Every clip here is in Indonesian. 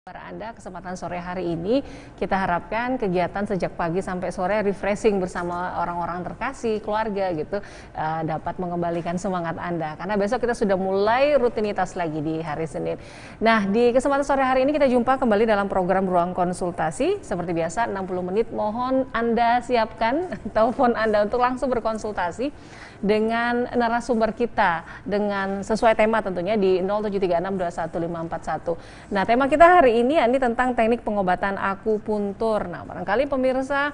Para Anda, kesempatan sore hari ini kita harapkan kegiatan sejak pagi sampai sore refreshing bersama orang-orang terkasih, keluarga gitu, dapat mengembalikan semangat Anda. Karena besok kita sudah mulai rutinitas lagi di hari Senin. Nah, di kesempatan sore hari ini kita jumpa kembali dalam program Ruang Konsultasi. Seperti biasa 60 menit mohon Anda siapkan telepon Anda untuk langsung berkonsultasi dengan narasumber kita dengan sesuai tema tentunya di 0736215541. Nah, tema kita hari ini tentang teknik pengobatan akupuntur. Nah, barangkali pemirsa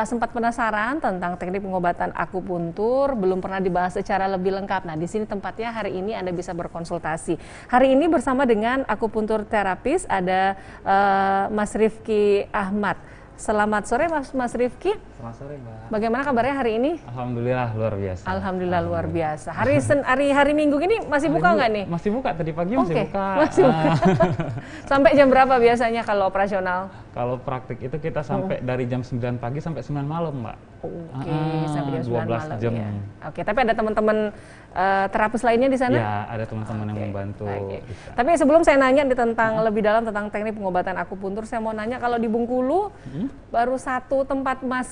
sempat penasaran tentang teknik pengobatan akupuntur, belum pernah dibahas secara lebih lengkap. Nah, di sini tempatnya hari ini Anda bisa berkonsultasi. Hari ini bersama dengan akupuntur terapis ada Mas Rifki Ahmad. Selamat sore Mas Rifki. Selamat sore Mbak. Bagaimana kabarnya hari ini? Alhamdulillah luar biasa. Alhamdulillah luar biasa. Hari Minggu ini masih buka nggak nih? Masih buka, tadi pagi masih buka. Masih buka. Sampai jam berapa biasanya kalau operasional? Kalau praktik itu kita sampai dari jam 9 pagi sampai 9 malam Mbak. Oke, sampai jam 9 malam jam. Ya. Oke, tapi ada teman-teman terapis lainnya di sana? Ya, ada teman-teman yang membantu. Tapi sebelum saya nanya tentang lebih dalam tentang teknik pengobatan akupuntur, saya mau nanya kalau di Bengkulu baru satu tempat Mas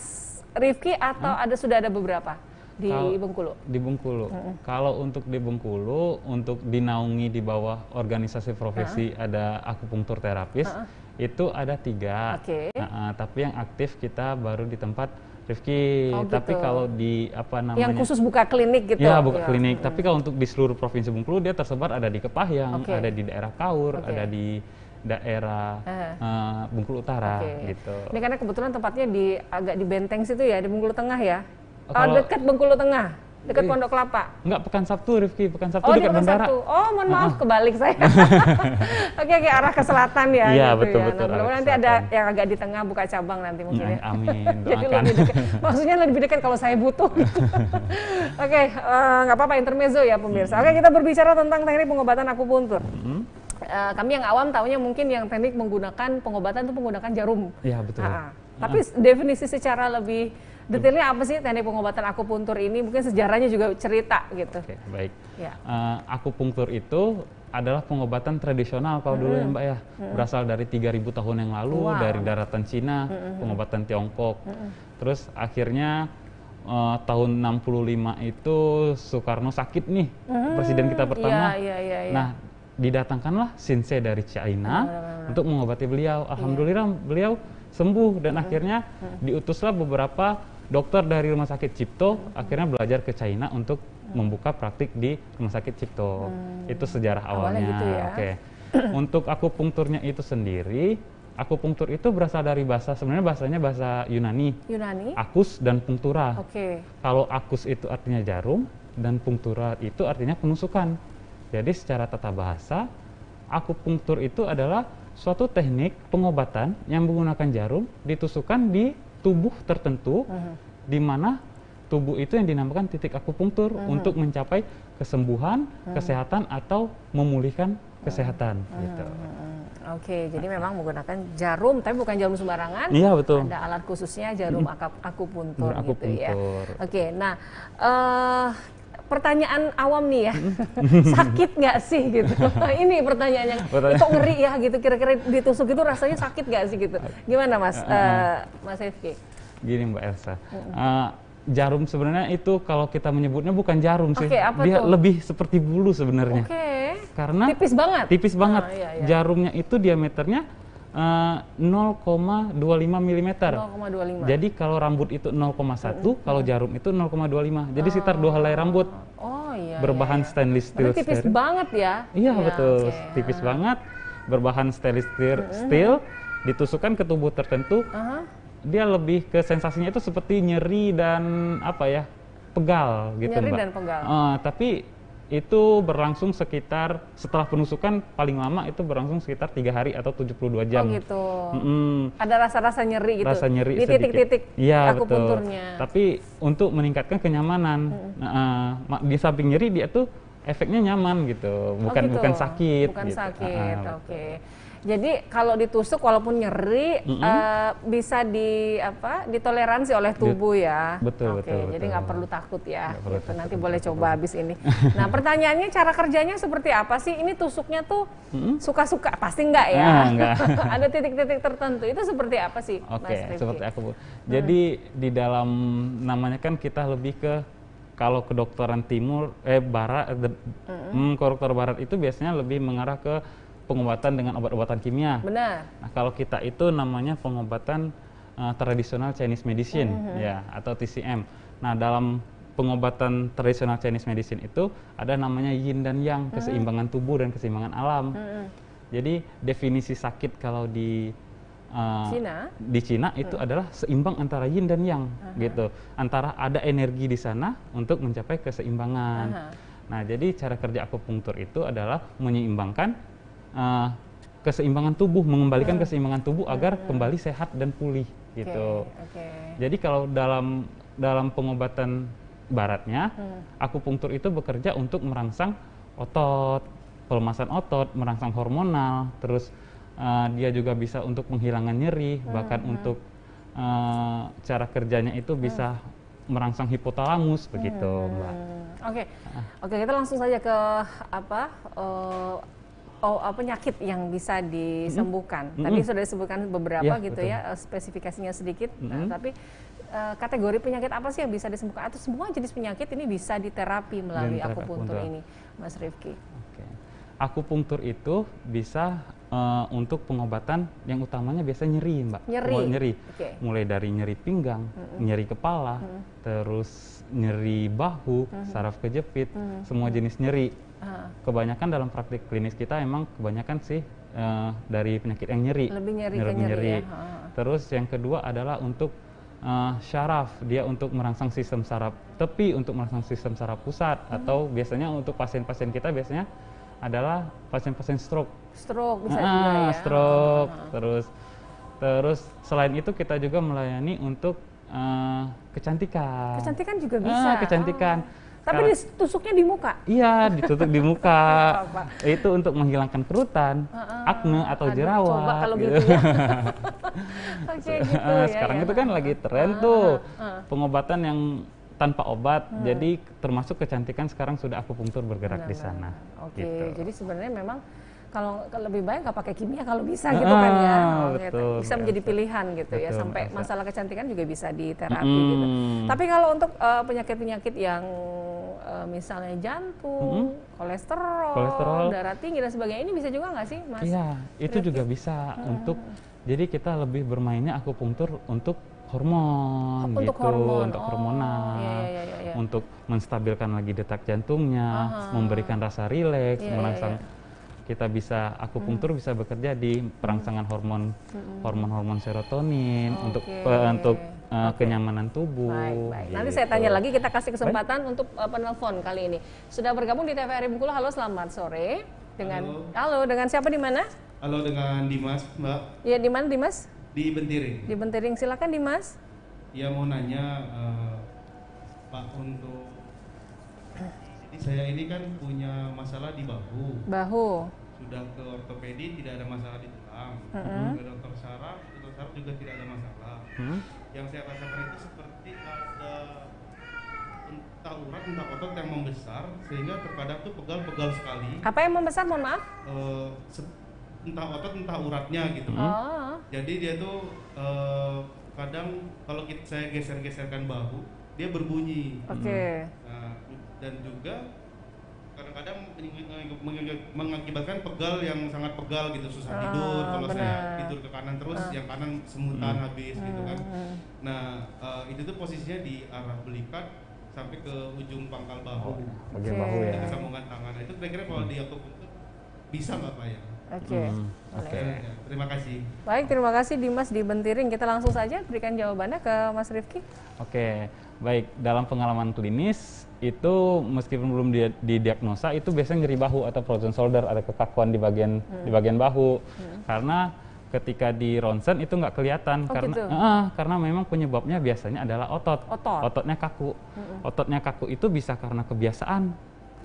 Rifki atau sudah ada beberapa di Bengkulu? Di Bengkulu. Kalau untuk di Bengkulu, untuk dinaungi di bawah organisasi profesi ada akupunktur terapis, itu ada 3. Tapi yang aktif kita baru di tempat Rifki. Tapi kalau di yang khusus buka klinik gitu? Ya, buka klinik. Tapi kalau untuk di seluruh provinsi Bengkulu dia tersebar ada di Kepahyang, ada di daerah Kaur, ada di daerah Bengkulu Utara gitu. Ini karena kebetulan tempatnya agak di Benteng situ ya, di Bengkulu Tengah ya. Dekat Bengkulu Tengah, dekat Pondok Kelapa. Enggak, Pekan Sabtu Rifki, Pekan Sabtu dekat bandara. Oh, mohon maaf kebalik saya. Oke, arah ke selatan ya. Iya, gitu betul. Nah, nanti ada yang agak di tengah buka cabang nanti mungkin ya. Amin, Jadi doakan. lebih dekat. Maksudnya lebih dekat kalau saya butuh. Oke, nggak apa-apa intermezzo ya pemirsa. Oke, kita berbicara tentang teknik pengobatan akupuntur. Kami yang awam taunya mungkin yang teknik menggunakan pengobatan itu menggunakan jarum. Iya, betul. Tapi definisi secara lebih detailnya apa sih teknik pengobatan akupuntur ini? Mungkin sejarahnya juga cerita gitu. Oke, baik. Ya. Akupunktur itu adalah pengobatan tradisional kalau dulu ya Mbak ya. Berasal dari 3.000 tahun yang lalu, dari daratan Cina, pengobatan Tiongkok. Terus akhirnya tahun 65 itu Soekarno sakit nih, presiden kita pertama. Nah, didatangkanlah Shinsei dari China untuk mengobati beliau. Alhamdulillah beliau sembuh dan akhirnya diutuslah beberapa dokter dari Rumah Sakit Cipto akhirnya belajar ke China untuk membuka praktik di Rumah Sakit Cipto. Itu sejarah awalnya. Gitu ya. Oke. Untuk akupunkturnya itu sendiri, akupunktur itu berasal dari sebenarnya bahasanya bahasa Yunani. Akus dan punktura. Kalau akus itu artinya jarum dan punktura itu artinya penusukan. Jadi secara tata bahasa, akupunktur itu adalah suatu teknik pengobatan yang menggunakan jarum ditusukkan di tubuh tertentu, di mana tubuh itu yang dinamakan titik akupunktur untuk mencapai kesembuhan, kesehatan atau memulihkan kesehatan. Gitu. Oke, jadi memang menggunakan jarum, tapi bukan jarum sembarangan. Iya, betul. Ada alat khususnya jarum akupuntur gitu ya. Oke, nah pertanyaan awam nih ya, sakit nggak sih gitu? Ini pertanyaannya, kok ngeri ya gitu, kira-kira ditusuk itu rasanya sakit nggak sih gitu? Gimana Mas Rifki? Gini Mbak Elsa, jarum sebenarnya itu kalau kita menyebutnya bukan jarum sih, dia tuh? lebih seperti bulu sebenarnya. Karena tipis banget. Jarumnya itu diameternya 0,25 mm. 0,25. Jadi kalau rambut itu 0,1, kalau jarum itu 0,25. Jadi sekitar 2 helai rambut. Berbahan stainless steel. Tipis banget ya? Iya, betul. Tipis banget. Berbahan stainless steel, ditusukkan ke tubuh tertentu. Dia lebih ke sensasinya itu seperti nyeri dan pegal gitu, nyeri Mbak. Dan pegal. Tapi itu berlangsung sekitar, setelah penusukan paling lama itu berlangsung sekitar 3 hari atau 72 jam. Oh gitu. Ada rasa-rasa nyeri gitu? Rasa nyeri di titik-titik akupunturnya. Tapi untuk meningkatkan kenyamanan, di samping nyeri dia tuh efeknya nyaman gitu, bukan sakit. Bukan gitu. sakit, oke. Jadi kalau ditusuk walaupun nyeri bisa ditoleransi oleh tubuh ya. Betul, Oke, betul. jadi nggak perlu takut ya. Nggak perlu Gitu. takut, Nanti nggak boleh perlu coba habis ini. Nah, pertanyaannya cara kerjanya seperti apa sih? Ini tusuknya tuh suka-suka pasti nggak ya? Enggak. Ada titik-titik tertentu. Itu seperti apa sih, Mas Oke, Rifki? seperti aku, Bu. Jadi di dalam namanya kan kita lebih ke kalau kedokteran barat, kedokter barat itu biasanya lebih mengarah ke pengobatan dengan obat-obatan kimia. Benar. Nah, kalau kita itu namanya pengobatan tradisional Chinese medicine ya atau TCM. Nah, dalam pengobatan tradisional Chinese medicine itu ada namanya yin dan yang, keseimbangan tubuh dan keseimbangan alam. Jadi definisi sakit kalau di Cina itu adalah seimbang antara yin dan yang gitu. Antara ada energi di sana untuk mencapai keseimbangan. Nah, jadi cara kerja akupunktur itu adalah menyeimbangkan keseimbangan tubuh, mengembalikan keseimbangan tubuh agar kembali sehat dan pulih gitu. Jadi kalau dalam pengobatan baratnya, akupunktur itu bekerja untuk merangsang otot, pelemasan otot, merangsang hormonal, terus dia juga bisa untuk menghilangkan nyeri, bahkan untuk cara kerjanya itu bisa merangsang hipotalamus begitu, Mbak. Oke, kita langsung saja ke penyakit yang bisa disembuhkan. Tadi sudah disebutkan beberapa Ya, gitu betul. ya, spesifikasinya sedikit. Nah, tapi kategori penyakit apa sih yang bisa disembuhkan? Atau semua jenis penyakit ini bisa diterapi melalui Dengan akupunktur akupunktur. ini, Mas Rifki? Oke. Akupunktur itu bisa untuk pengobatan yang utamanya biasa nyeri, Mbak. Nyeri. Oke. Mulai dari nyeri pinggang, nyeri kepala, terus nyeri bahu, saraf kejepit, semua jenis nyeri. Kebanyakan dalam praktik klinis kita emang kebanyakan sih dari penyakit yang nyeri. Lebih nyeri ke nyeri ya. Terus yang kedua adalah untuk syaraf, dia untuk merangsang sistem saraf tepi, untuk merangsang sistem saraf pusat, atau biasanya untuk pasien-pasien kita biasanya adalah pasien-pasien stroke. Stroke bisa juga ya. Stroke. Terus selain itu kita juga melayani untuk kecantikan. Kecantikan juga bisa. Kecantikan. Tapi ditusuknya di muka? Iya, ditutup di muka. Itu untuk menghilangkan kerutan, akne atau jerawat. Coba kalau gitu ya. Oke, gitu ya. Sekarang itu kan lagi tren tuh pengobatan yang tanpa obat. Jadi termasuk kecantikan sekarang sudah akupunktur bergerak di sana. Oke, Gitu. jadi sebenarnya memang kalau lebih baik nggak pakai kimia kalau bisa gitu kan ya. Betul, bisa menjadi pilihan gitu ya, betul, sampai Mbak Elsa. masalah kecantikan juga bisa diterapi gitu. Tapi kalau untuk penyakit-penyakit yang misalnya jantung, kolesterol, darah tinggi dan sebagainya, ini bisa juga nggak sih, Mas? Iya, itu juga bisa untuk. Jadi kita lebih bermainnya akupunktur untuk hormon Untuk gitu, hormon. untuk hormonal, Iya. untuk menstabilkan lagi detak jantungnya, memberikan rasa rileks, merangsang. Kita bisa akupunktur bisa bekerja di perangsangan hormon serotonin untuk kenyamanan tubuh. Baik. Nanti gitu. saya tanya lagi, kita kasih kesempatan untuk penelpon kali ini. Sudah bergabung di TVRI Bengkulu. Halo, selamat sore. Halo, dengan siapa di mana? Halo, dengan Dimas, Mbak. Ya, di mana Dimas? Di Bentiring. Di Bentiring. Silakan Dimas. Ya, mau nanya Pak, untuk jadi saya ini kan punya masalah di bahu. Sudah ke ortopedi, tidak ada masalah di tulang. Ke dokter saraf juga tidak ada masalah. Yang saya rasakan itu seperti ada entah urat entah otot yang membesar, sehingga terkadang tuh pegal-pegal sekali. Apa yang membesar, mohon maaf? Entah otot entah uratnya gitu. Jadi dia tuh kadang kalau saya geser-geserkan bahu, dia berbunyi. Nah, dan juga kadang-kadang mengakibatkan pegal yang sangat pegal gitu, susah tidur. Kalau saya tidur ke kanan terus, yang kanan semutan habis gitu kan. Nah, itu tuh posisinya di arah belikat sampai ke ujung pangkal bahu, bagian bahu ya. ke sambungan tangan. Itu kira-kira kalau di akupunktur bisa nggak Pak ya? Oke. Terima kasih. Baik, terima kasih Dimas di Bentiring. Kita langsung saja berikan jawabannya ke Mas Rifki. Oke, baik. Dalam pengalaman klinis itu meskipun belum didiagnosa itu biasanya nyeri bahu atau frozen shoulder, ada kekakuan di bagian bahu. Karena ketika di ronsen itu nggak kelihatan karena memang penyebabnya biasanya adalah ototnya kaku. Ototnya kaku itu bisa karena kebiasaan.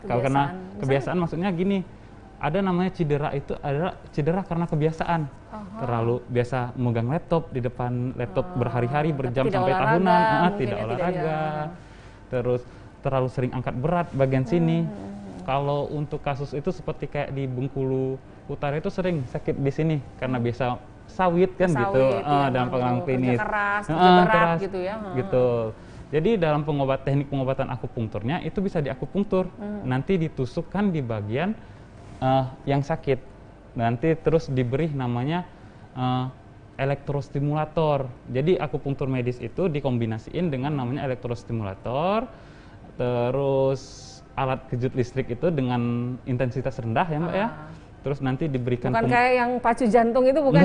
Karena kebiasaan maksudnya gini. ada namanya cedera, itu adalah cedera karena kebiasaan. Terlalu biasa megang laptop di depan laptop berhari-hari, berjam sampai tahunan, tidak olahraga. Terus terlalu sering angkat berat bagian sini. Kalau untuk kasus itu seperti kayak di Bengkulu Utara itu sering sakit di sini karena biasa sawit kan gitu, dalam pengalaman klinis. Keras, berat gitu ya. Gitu. Jadi dalam teknik pengobatan akupunkturnya itu bisa diakupungtur, nanti ditusukkan di bagian yang sakit, nanti terus diberi namanya elektrostimulator. Jadi akupunktur medis itu dikombinasiin dengan namanya elektrostimulator, terus alat kejut listrik itu dengan intensitas rendah ya Mbak ya. Terus nanti diberikan bukan kayak yang pacu jantung itu bukan?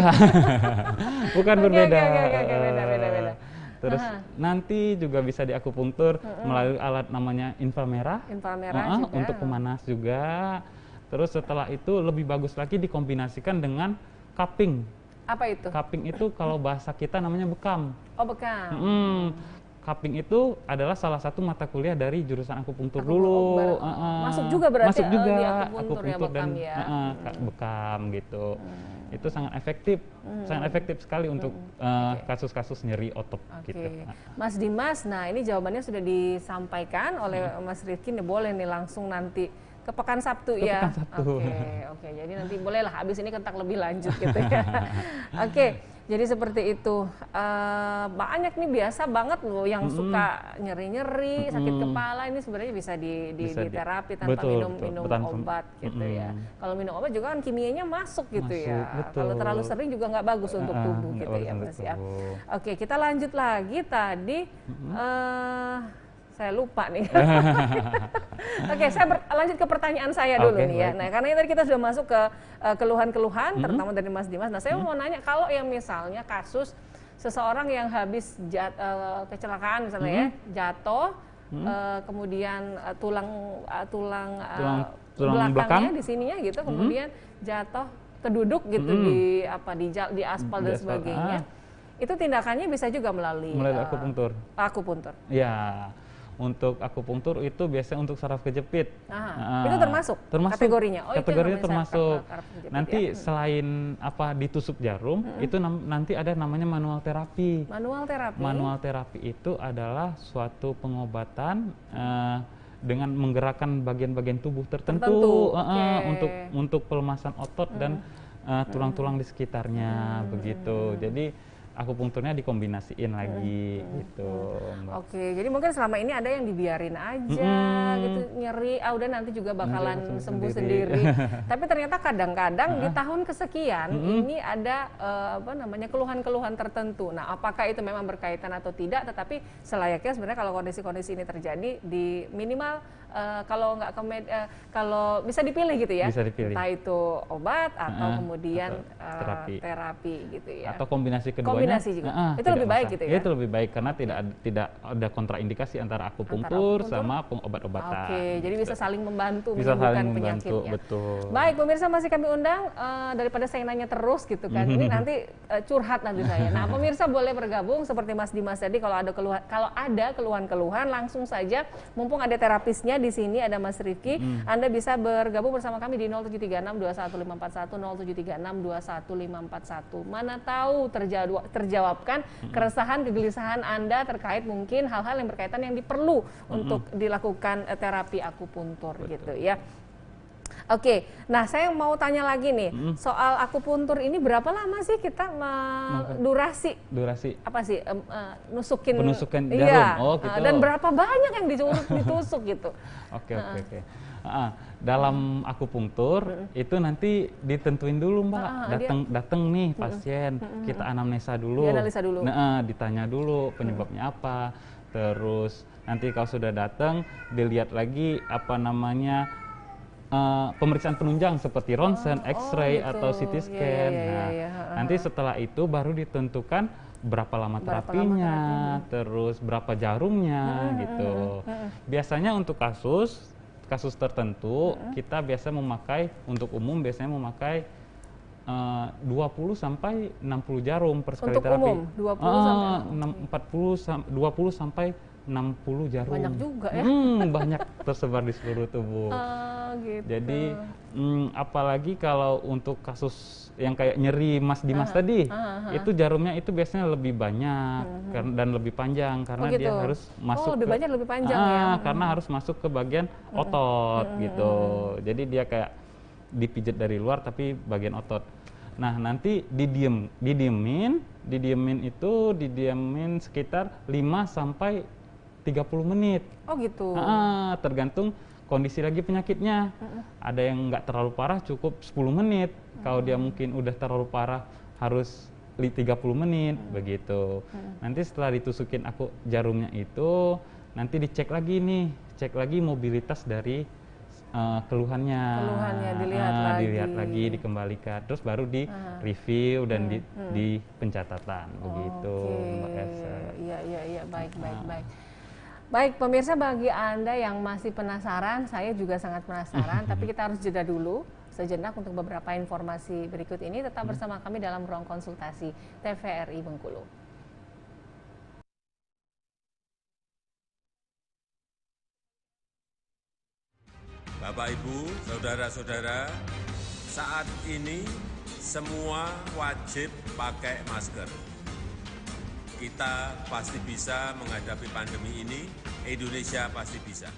Bukan, berbeda. Beda. Terus nanti juga bisa diakupungtur melalui alat namanya inframerah juga, untuk pemanas juga. Terus setelah itu lebih bagus lagi dikombinasikan dengan cupping. Apa itu? Cupping itu kalau bahasa kita namanya bekam. Oh, bekam. Cupping itu adalah salah satu mata kuliah dari jurusan akupunktur dulu. Masuk juga berarti masuk juga di akupunktur ya, bekam ya. Bekam gitu. Itu sangat efektif sekali untuk kasus-kasus nyeri otot gitu. Mas Dimas, nah ini jawabannya sudah disampaikan oleh Mas Rifki, nih boleh nih langsung nanti ke Pekan Sabtu ya. Pekan Sabtu. Oke. Jadi nanti bolehlah habis ini kontak lebih lanjut gitu ya. Oke. Jadi seperti itu. Banyak nih biasa banget loh yang suka nyeri-nyeri, sakit kepala, ini sebenarnya bisa di terapi tanpa minum obat gitu ya. Kalau minum obat juga kan kimianya masuk gitu ya. Kalau terlalu sering juga nggak bagus untuk tubuh gitu ya Mas ya. Oke, kita lanjut lagi tadi. Saya lupa nih. Oke, saya lanjut ke pertanyaan saya dulu nih ya. Nah, karena tadi kita sudah masuk ke keluhan-keluhan, terutama dari Mas Dimas. Nah, saya mau nanya, kalau yang misalnya kasus seseorang yang habis kecelakaan misalnya ya, jatuh, kemudian tulang belakangnya di sininya gitu, kemudian jatuh keduduk gitu di aspal dan sebagainya. Itu tindakannya bisa juga melalui akupunktur. Akupunktur. Ya. Untuk akupunktur itu biasanya untuk saraf kejepit. Itu termasuk kategorinya. Kategorinya termasuk. Nanti selain ditusuk jarum, itu nanti ada namanya manual terapi. Manual terapi itu adalah suatu pengobatan dengan menggerakkan bagian-bagian tubuh tertentu. Untuk pelemasan otot dan tulang-tulang di sekitarnya begitu. Jadi akupunkturnya dikombinasiin lagi gitu. Oke, jadi mungkin selama ini ada yang dibiarin aja gitu, nyeri, udah nanti juga bakalan sembuh sendiri. Tapi ternyata kadang-kadang di tahun kesekian ini ada keluhan-keluhan tertentu. Nah, apakah itu memang berkaitan atau tidak? Tetapi selayaknya sebenarnya kalau kondisi-kondisi ini terjadi, di minimal kalau bisa dipilih gitu ya. Bisa dipilih. Entah itu obat atau kemudian terapi gitu ya. Atau kombinasi keduanya. Juga. Itu lebih baik gitu ya. Itu lebih baik karena tidak ada kontraindikasi antara akupunktur sama obat-obatan. Oke, jadi bisa saling membantu menyembuhkan penyakitnya. Betul. Baik, pemirsa, masih kami undang daripada saya nanya terus gitu kan. Ini nanti curhat nanti saya. Nah, pemirsa boleh bergabung seperti Mas Dimas tadi, kalau ada keluhan-keluhan langsung saja, mumpung ada terapisnya di sini, ada Mas Rifki, Anda bisa bergabung bersama kami di 0736 21541 0736 21541. Mana tahu terjawabkan keresahan, kegelisahan Anda terkait mungkin hal-hal yang berkaitan yang diperlu untuk dilakukan terapi akupuntur. Betul. Gitu ya. Oke, nah saya mau tanya lagi nih soal akupuntur ini, berapa lama sih kita durasi apa sih penusukan jarum? Iya, gitu. Dan berapa banyak yang ditusuk gitu? Oke. Dalam akupunktur itu nanti ditentuin dulu Mbak, datang nih pasien, kita anamnesa dulu, ditanya dulu penyebabnya apa, terus nanti kalau sudah datang dilihat lagi pemeriksaan penunjang seperti ronsen, X-ray atau CT scan. Nanti setelah itu baru ditentukan berapa lama terapinya, terus berapa jarumnya gitu. Biasanya untuk kasus tertentu kita biasa memakai, untuk umum biasanya memakai 20 sampai 60 jarum per sekali terapi. Untuk umum 20 sampai 60 jarum. Banyak juga ya. Banyak tersebar di seluruh tubuh. Gitu. Jadi Apalagi kalau untuk kasus yang kayak nyeri Mas Dimas tadi, itu jarumnya itu biasanya lebih banyak dan lebih panjang karena dia harus masuk lebih banyak lebih panjang ya. Karena harus masuk ke bagian otot gitu. Jadi dia kayak dipijat dari luar tapi bagian otot. Nah, nanti didiemin sekitar 5 sampai 30 menit. Oh gitu. Tergantung kondisi lagi penyakitnya. Ada yang nggak terlalu parah cukup 10 menit. Kalau dia mungkin udah terlalu parah harus 30 menit begitu. Nanti setelah ditusukin aku jarumnya itu, nanti dicek lagi nih, cek lagi mobilitas dari keluhannya dilihat lagi, dikembalikan, terus baru di review dan di pencatatan begitu, Mbak Elsa. Iya, baik. Baik, pemirsa, bagi Anda yang masih penasaran, saya juga sangat penasaran, tapi kita harus jeda dulu sejenak untuk beberapa informasi berikut ini. Tetap bersama kami dalam ruang konsultasi TVRI Bengkulu. Bapak, Ibu, saudara-saudara, saat ini semua wajib pakai masker. Kita pasti bisa menghadapi pandemi ini, Indonesia pasti bisa.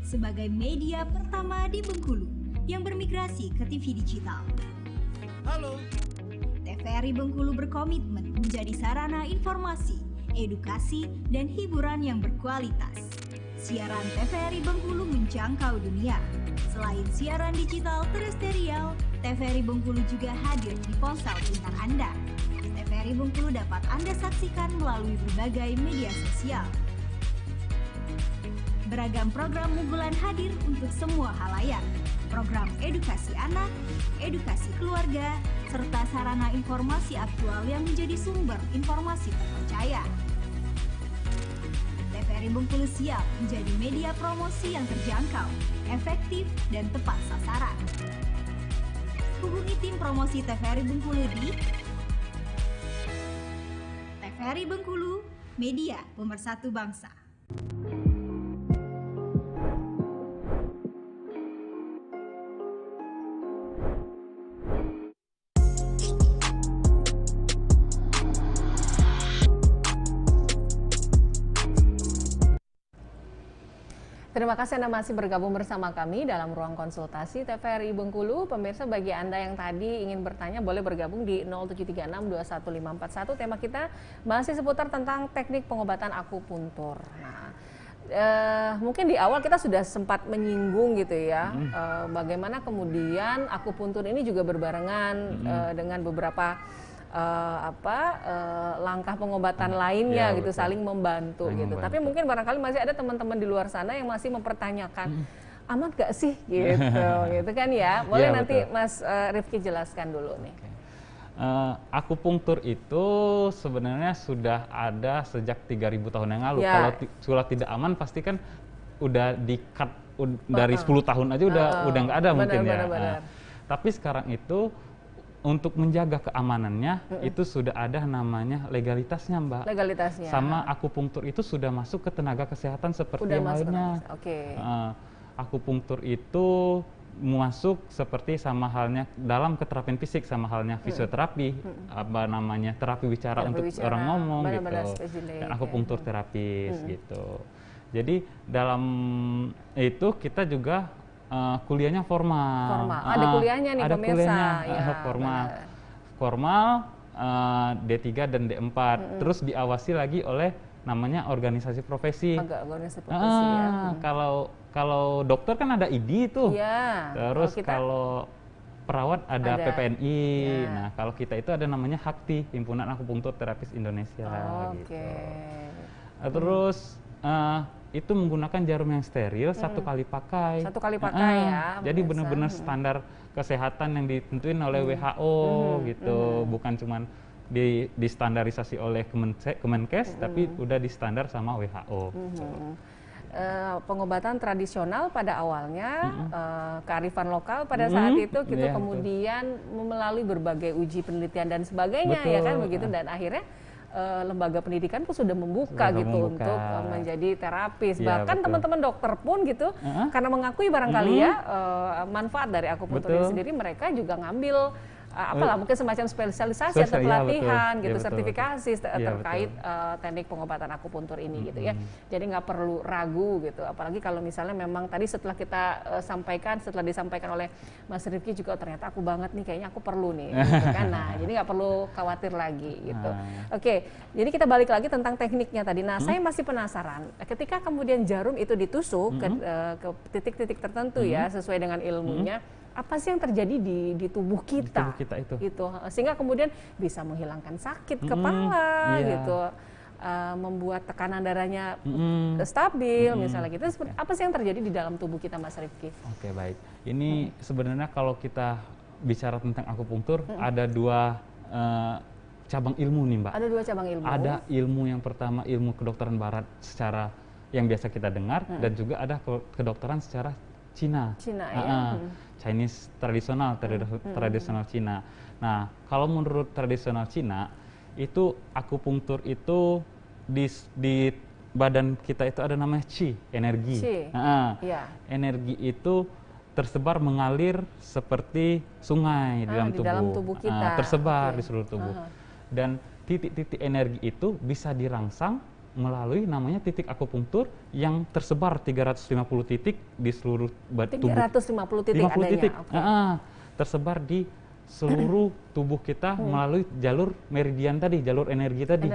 Sebagai media pertama di Bengkulu yang bermigrasi ke TV digital. Halo. TVRI Bengkulu berkomitmen menjadi sarana informasi, edukasi, dan hiburan yang berkualitas. Siaran TVRI Bengkulu menjangkau dunia. Selain siaran digital terestrial, TVRI Bengkulu juga hadir di ponsel pintar Anda. TVRI Bengkulu dapat Anda saksikan melalui berbagai media sosial. Beragam program unggulan hadir untuk semua halayak. Program edukasi anak, edukasi keluarga, serta sarana informasi aktual yang menjadi sumber informasi terpercaya. TVRI Bengkulu siap menjadi media promosi yang terjangkau, efektif, dan tepat sasaran. Hubungi tim promosi TVRI Bengkulu di TVRI Bengkulu, media pemersatu bangsa. Terima kasih Anda masih bergabung bersama kami dalam ruang konsultasi TVRI Bengkulu. Pemirsa, bagi Anda yang tadi ingin bertanya boleh bergabung di 0736215541. Tema kita masih seputar tentang teknik pengobatan akupuntur. Nah, mungkin di awal kita sudah sempat menyinggung gitu ya, bagaimana kemudian akupuntur ini juga berbarengan dengan beberapa langkah pengobatan lainnya gitu, betul, saling membantu gitu. Tapi mungkin barangkali masih ada teman-teman di luar sana yang masih mempertanyakan aman gak sih gitu, gitu kan ya. Boleh nanti betul. Mas Rifki jelaskan dulu nih. Akupunktur itu sebenarnya sudah ada sejak 3.000 tahun yang lalu. Kalau tidak aman pasti kan udah di-cut dari 10 tahun aja udah nggak ada mungkin ya. Tapi sekarang itu untuk menjaga keamanannya itu sudah ada namanya legalitasnya, Mbak. Legalitasnya. Sama akupunktur itu sudah masuk ke tenaga kesehatan seperti yang lainnya. Akupunktur itu masuk seperti sama halnya dalam keterapian fisik, sama halnya fisioterapi, terapi bicara untuk orang ngomong gitu. Dan akupunktur terapis gitu. Jadi dalam itu kita juga kuliahnya formal. Ada kuliahnya nih ada pemirsa. Kuliahnya, Ya, formal. Formal D3 dan D4. Terus diawasi lagi oleh namanya organisasi profesi. Organisasi profesi ya. Kalau dokter kan ada ID itu. Iya. Terus kalau perawat ada PPNI. Ya. Nah, kalau kita itu ada namanya HAKTI, Himpunan Akupunktur Terapis Indonesia. Gitu. Terus itu menggunakan jarum yang steril, 1 kali pakai. 1 kali pakai ya. Jadi benar-benar standar kesehatan yang ditentuin oleh WHO gitu, bukan cuman distandarisasi oleh Kemenkes, tapi udah distandar sama WHO. Pengobatan tradisional pada awalnya, kearifan lokal pada saat itu gitu, kemudian melalui berbagai uji penelitian dan sebagainya, ya kan begitu, dan akhirnya lembaga pendidikan pun sudah membuka gitu untuk menjadi terapis. Bahkan teman-teman dokter pun gitu, karena mengakui barangkali ya manfaat dari akupuntur ini sendiri, mereka juga ngambil apalah mungkin semacam spesialisasi atau pelatihan gitu, sertifikasi terkait teknik pengobatan akupuntur ini gitu ya. Jadi nggak perlu ragu gitu, apalagi kalau misalnya memang tadi setelah kita setelah disampaikan oleh Mas Rifki juga ternyata aku banget nih, kayaknya aku perlu nih gitu kan. Nah, jadi nggak perlu khawatir lagi gitu. Oke, jadi kita balik lagi tentang tekniknya tadi. Nah, saya masih penasaran ketika kemudian jarum itu ditusuk ke titik-titik tertentu ya sesuai dengan ilmunya, apa sih yang terjadi di tubuh kita, itu gitu, sehingga kemudian bisa menghilangkan sakit kepala gitu, membuat tekanan darahnya stabil misalnya gitu. Apa sih yang terjadi di dalam tubuh kita, Mas Rifki? Oke, baik. Ini sebenarnya kalau kita bicara tentang akupunktur ada 2 cabang ilmu nih, Mbak. Ada 2 cabang ilmu. Ada ilmu yang pertama, ilmu kedokteran barat secara yang biasa kita dengar, dan juga ada kedokteran secara Cina ya. Chinese tradisional Cina. Nah, kalau menurut tradisional Cina itu akupunktur itu di badan kita itu ada namanya qi, energi. Energi itu tersebar mengalir seperti sungai di dalam tubuh kita. Tersebar di seluruh tubuh. Dan titik-titik energi itu bisa dirangsang melalui namanya titik akupunktur yang tersebar 350 titik di seluruh tubuh. 350 titik adanya. Tersebar di seluruh tubuh kita melalui jalur meridian tadi, jalur energi tadi.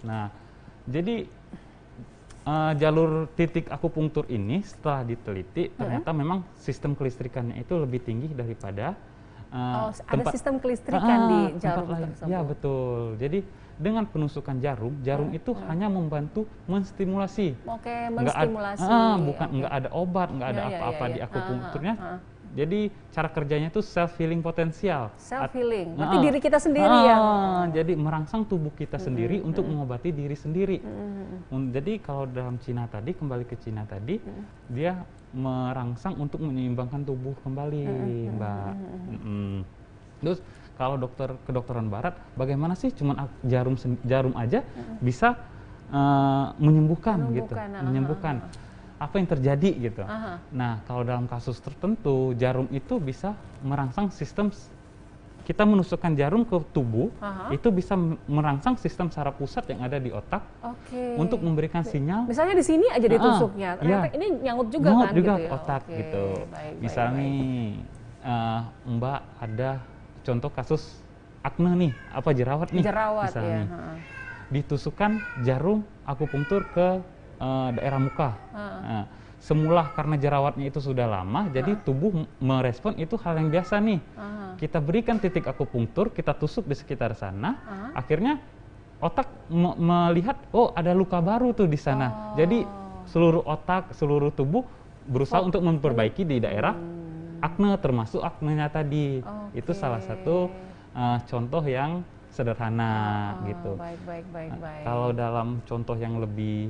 Nah, jadi jalur titik akupunktur ini setelah diteliti ternyata memang sistem kelistrikannya itu lebih tinggi daripada ada sistem kelistrikan di jarum tersebut. Ya, betul. Jadi dengan penusukan jarum itu hanya membantu menstimulasi. Menstimulasi. Nggak ada obat, nggak ada apa-apa di akupunkturnya. Jadi cara kerjanya itu self healing potensial. Self healing. Berarti diri kita sendiri yang jadi merangsang tubuh kita sendiri untuk mengobati diri sendiri. Jadi kalau dalam Cina tadi, kembali ke Cina tadi, dia merangsang untuk menyeimbangkan tubuh kembali, Mbak. Terus kalau kedokteran barat, bagaimana sih cuman jarum aja bisa menyembuhkan gitu, menyembuhkan. Apa yang terjadi gitu. Nah, kalau dalam kasus tertentu jarum itu bisa merangsang sistem, kita menusukkan jarum ke tubuh, itu bisa merangsang sistem saraf pusat yang ada di otak untuk memberikan sinyal. Misalnya di sini aja ditusuknya, ternyata ini nyangkut juga kan juga gitu ya? otak gitu. Misalnya nih, Mbak ada contoh kasus akne nih, apa jerawat nih, misalnya. Ditusukkan jarum akupunktur ke daerah muka. Semula karena jerawatnya itu sudah lama, jadi tubuh merespon itu hal yang biasa nih. Kita berikan titik akupunktur, kita tusuk di sekitar sana, akhirnya otak melihat, oh ada luka baru tuh di sana. Jadi seluruh otak, seluruh tubuh berusaha untuk memperbaiki di daerah akne, termasuk aknenya tadi. Itu salah satu contoh yang sederhana gitu. Baik. Kalau dalam contoh yang lebih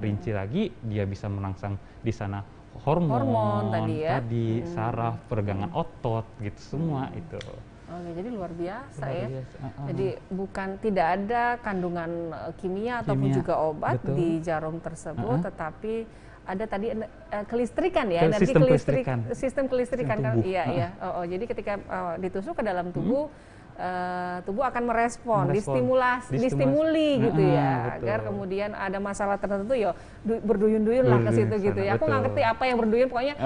rinci lagi, dia bisa merangsang di sana hormon tadi, saraf, peregangan otot gitu, semua itu. Oke, jadi luar biasa ya. Jadi tidak ada kandungan kimia ataupun juga obat di jarum tersebut, tetapi ada tadi kelistrikan ya, energi sistem kelistrikan kan. Iya. Jadi ketika ditusuk ke dalam tubuh, tubuh akan merespon, distimuli gitu ya, betul. agar kemudian ada masalah tertentu ya berduyun-duyun lah ke situ gitu ya. Aku nggak ngerti apa yang berduyun, pokoknya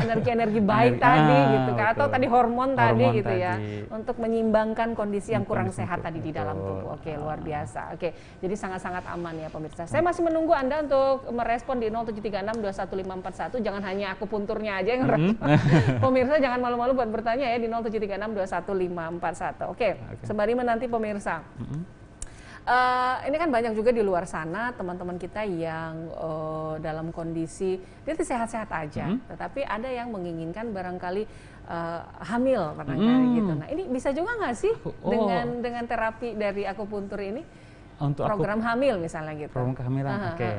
energi-energi baik tadi gitu kan, atau tadi hormon tadi gitu ya, untuk menyimbangkan kondisi yang kurang sehat tadi di dalam tubuh. Oke, luar biasa. Oke, jadi sangat-sangat aman ya pemirsa. Saya masih menunggu Anda untuk merespon di 0736215541. Jangan hanya akupunturnya aja yang merespon. Pemirsa jangan malu-malu buat bertanya ya di 0736215541. Oke, sembari menanti pemirsa. Ini kan banyak juga di luar sana teman-teman kita yang dalam kondisi dia sehat-sehat aja, tetapi ada yang menginginkan barangkali hamil barangkali gitu. Nah, ini bisa juga nggak sih dengan terapi dari akupuntur ini? Untuk program hamil misalnya gitu. Program kehamilan, oke.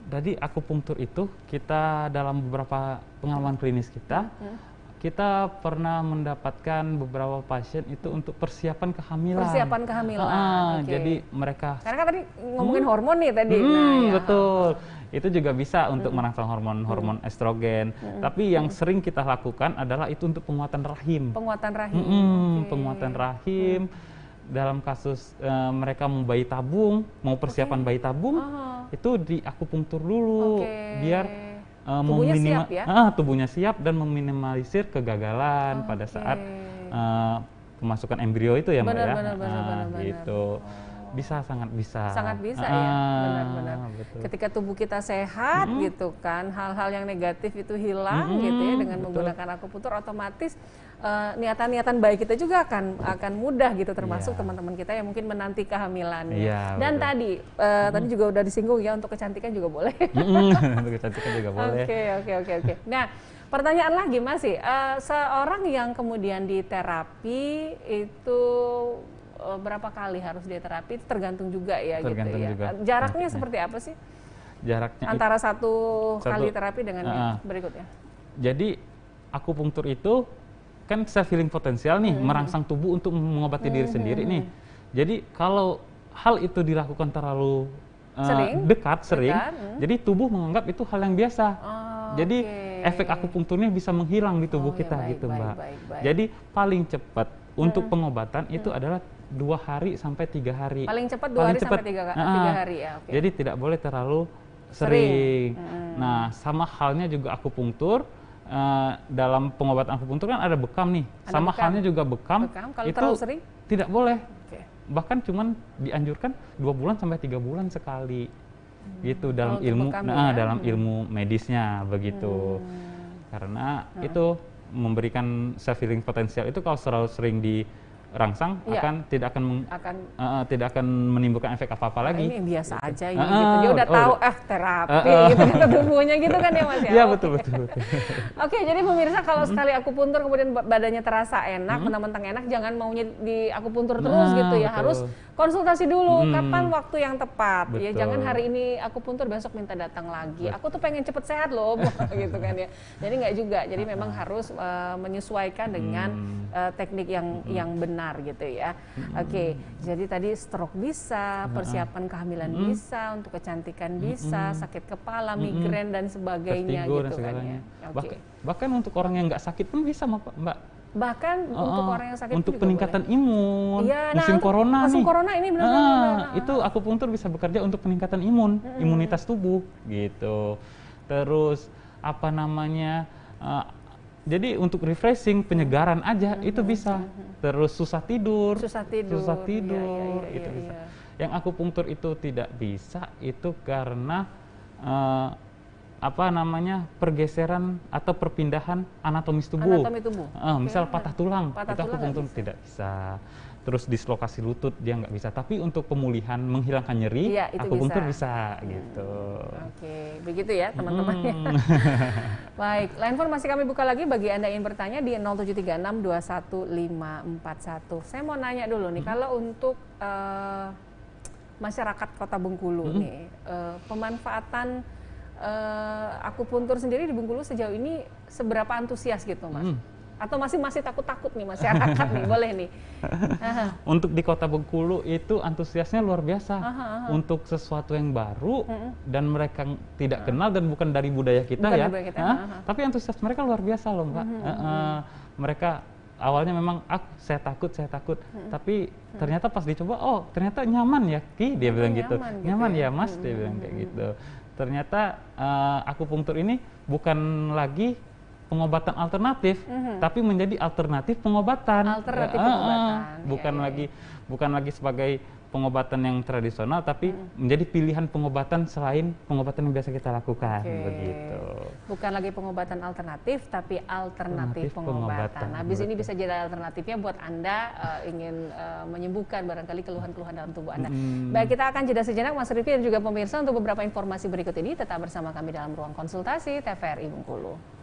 Jadi akupunktur itu kita dalam beberapa pengalaman klinis kita pernah mendapatkan beberapa pasien itu untuk persiapan kehamilan. Persiapan kehamilan. Jadi mereka. Karena kan tadi ngomongin hormon nih tadi. Betul. Itu juga bisa untuk merangsang hormon estrogen. Tapi yang sering kita lakukan adalah itu untuk penguatan rahim. Penguatan rahim. Penguatan rahim. Dalam kasus mereka mau bayi tabung, mau persiapan bayi tabung, itu di akupunktur dulu, biar tubuhnya siap dan meminimalisir kegagalan pada saat pemasukan embrio itu ya Mbak ya. Gitu. Sangat bisa ya, benar-benar. Ketika tubuh kita sehat gitu kan, hal-hal yang negatif itu hilang gitu ya, dengan menggunakan akupuntur otomatis niatan-niatan baik kita juga akan mudah gitu, termasuk teman-teman kita yang mungkin menanti kehamilan. Dan tadi juga udah disinggung ya, untuk kecantikan juga boleh. Untuk kecantikan juga boleh. Oke. Nah, pertanyaan lagi masih, seorang yang kemudian diterapi itu berapa kali harus dia terapi? Tergantung juga ya. Tergantung gitu ya. juga. Jaraknya seperti apa sih? Jaraknya antara satu kali terapi dengan yang berikutnya. Jadi akupunktur itu kan self healing potensial nih, merangsang tubuh untuk mengobati diri sendiri nih. Jadi kalau hal itu dilakukan terlalu dekat, jadi tubuh menganggap itu hal yang biasa. Jadi efek akupunkturnya bisa menghilang di tubuh kita gitu, Mbak. Jadi paling cepat untuk pengobatan itu adalah 2 hari sampai 3 hari. Paling cepat 2 hari sampai 3 hari ya. Jadi tidak boleh terlalu sering. Nah, sama halnya juga akupunktur. Dalam pengobatan akupunktur kan ada bekam nih. Sama halnya juga bekam kalau itu terlalu sering tidak boleh. Bahkan cuman dianjurkan 2 bulan sampai 3 bulan sekali. Gitu dalam ilmu dalam ilmu medisnya begitu. Karena itu memberikan self healing potensial itu kalau terlalu sering dirangsang tidak akan menimbulkan efek apa-apa lagi. Ini biasa aja gitu. Dia udah tahu terapi gitu kata tubuhnya gitu kan ya Mas ya. Iya betul. Oke, jadi pemirsa kalau sekali akupuntur kemudian badannya terasa enak, mentang-mentang enak, jangan maunya di akupuntur terus gitu ya. Betul. Harus konsultasi dulu kapan waktu yang tepat. Betul. Ya jangan hari ini akupuntur besok minta datang lagi. Aku tuh pengen cepet sehat loh gitu kan ya. Jadi nggak juga. Jadi memang harus menyesuaikan dengan teknik yang benar gitu ya. Oke, jadi tadi stroke bisa, persiapan kehamilan bisa, untuk kecantikan bisa, sakit kepala, migrain dan sebagainya gitu kan ya. Bahkan untuk orang yang nggak sakit pun bisa Mbak. Bahkan untuk orang yang sakit untuk juga peningkatan boleh. Imun, musim corona ini benar-benar itu akupunktur bisa bekerja untuk peningkatan imunitas tubuh gitu. Terus apa namanya? Jadi untuk refreshing, penyegaran aja itu bisa. Terus susah tidur itu bisa. Yang akupunktur itu tidak bisa itu karena pergeseran atau perpindahan anatomis tubuh. Misal patah tulang, itu akupunktur tidak bisa. Terus dislokasi lutut dia nggak bisa. Tapi untuk pemulihan, menghilangkan nyeri, akupunktur bisa gitu. Oke, begitu ya teman-teman. Baik, line phone masih kami buka lagi bagi Anda yang bertanya di 0736215541. Saya mau nanya dulu nih, kalau untuk masyarakat Kota Bengkulu nih, pemanfaatan akupuntur sendiri di Bengkulu sejauh ini seberapa antusias gitu Mas? Atau masih takut-takut nih masyarakat nih, boleh nih. Untuk di Kota Bengkulu itu antusiasnya luar biasa. Untuk sesuatu yang baru dan mereka tidak kenal dan bukan dari budaya kita. Tapi antusias mereka luar biasa loh Mbak. Mereka awalnya memang saya takut, tapi ternyata pas dicoba, oh ternyata nyaman ya Ki, dia bilang gitu, nyaman ya Mas, dia bilang kayak gitu. Ternyata akupunktur ini bukan lagi pengobatan alternatif, tapi menjadi alternatif pengobatan. Bukan lagi sebagai pengobatan yang tradisional, tapi menjadi pilihan pengobatan selain pengobatan yang biasa kita lakukan. Begitu. Bukan lagi pengobatan alternatif, tapi alternatif pengobatan. Habis ini bisa jadi alternatifnya buat Anda ingin menyembuhkan barangkali keluhan-keluhan dalam tubuh Anda. Baik, kita akan jeda sejenak Mas Rifki dan juga pemirsa untuk beberapa informasi berikut ini. Tetap bersama kami dalam ruang konsultasi TVRI Bengkulu.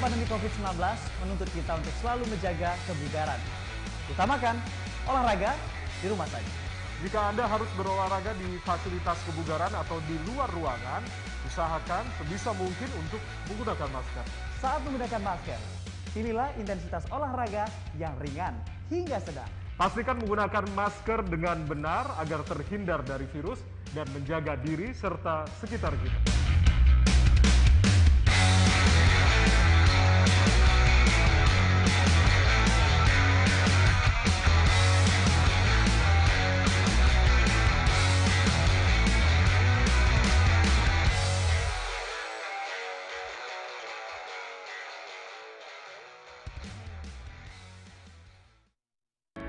Pandemi COVID-19 menuntut kita untuk selalu menjaga kebugaran. Utamakan olahraga di rumah saja. Jika Anda harus berolahraga di fasilitas kebugaran atau di luar ruangan, usahakan sebisa mungkin untuk menggunakan masker. Saat menggunakan masker, pilihlah intensitas olahraga yang ringan hingga sedang. Pastikan menggunakan masker dengan benar agar terhindar dari virus dan menjaga diri serta sekitar kita.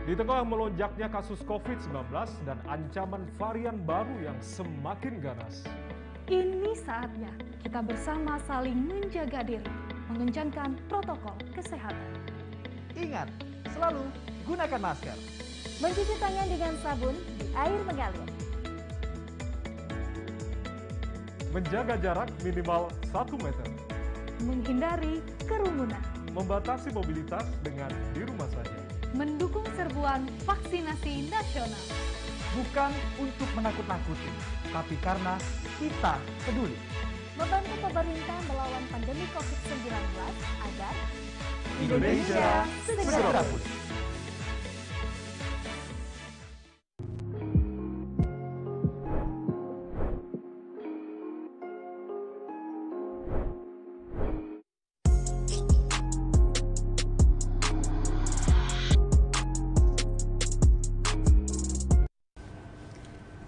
Di tengah melonjaknya kasus COVID-19 dan ancaman varian baru yang semakin ganas, ini saatnya kita bersama saling menjaga diri, mengencangkan protokol kesehatan. Ingat, selalu gunakan masker. Mencuci tangan dengan sabun di air mengalir. menjaga jarak minimal 1 meter. Menghindari kerumunan. Membatasi mobilitas dengan di rumah saja. Mendukung serbuan vaksinasi nasional. Bukan untuk menakut-nakuti, tapi karena kita peduli. Membantu pemerintah melawan pandemi COVID-19 agar Indonesia segera pulih.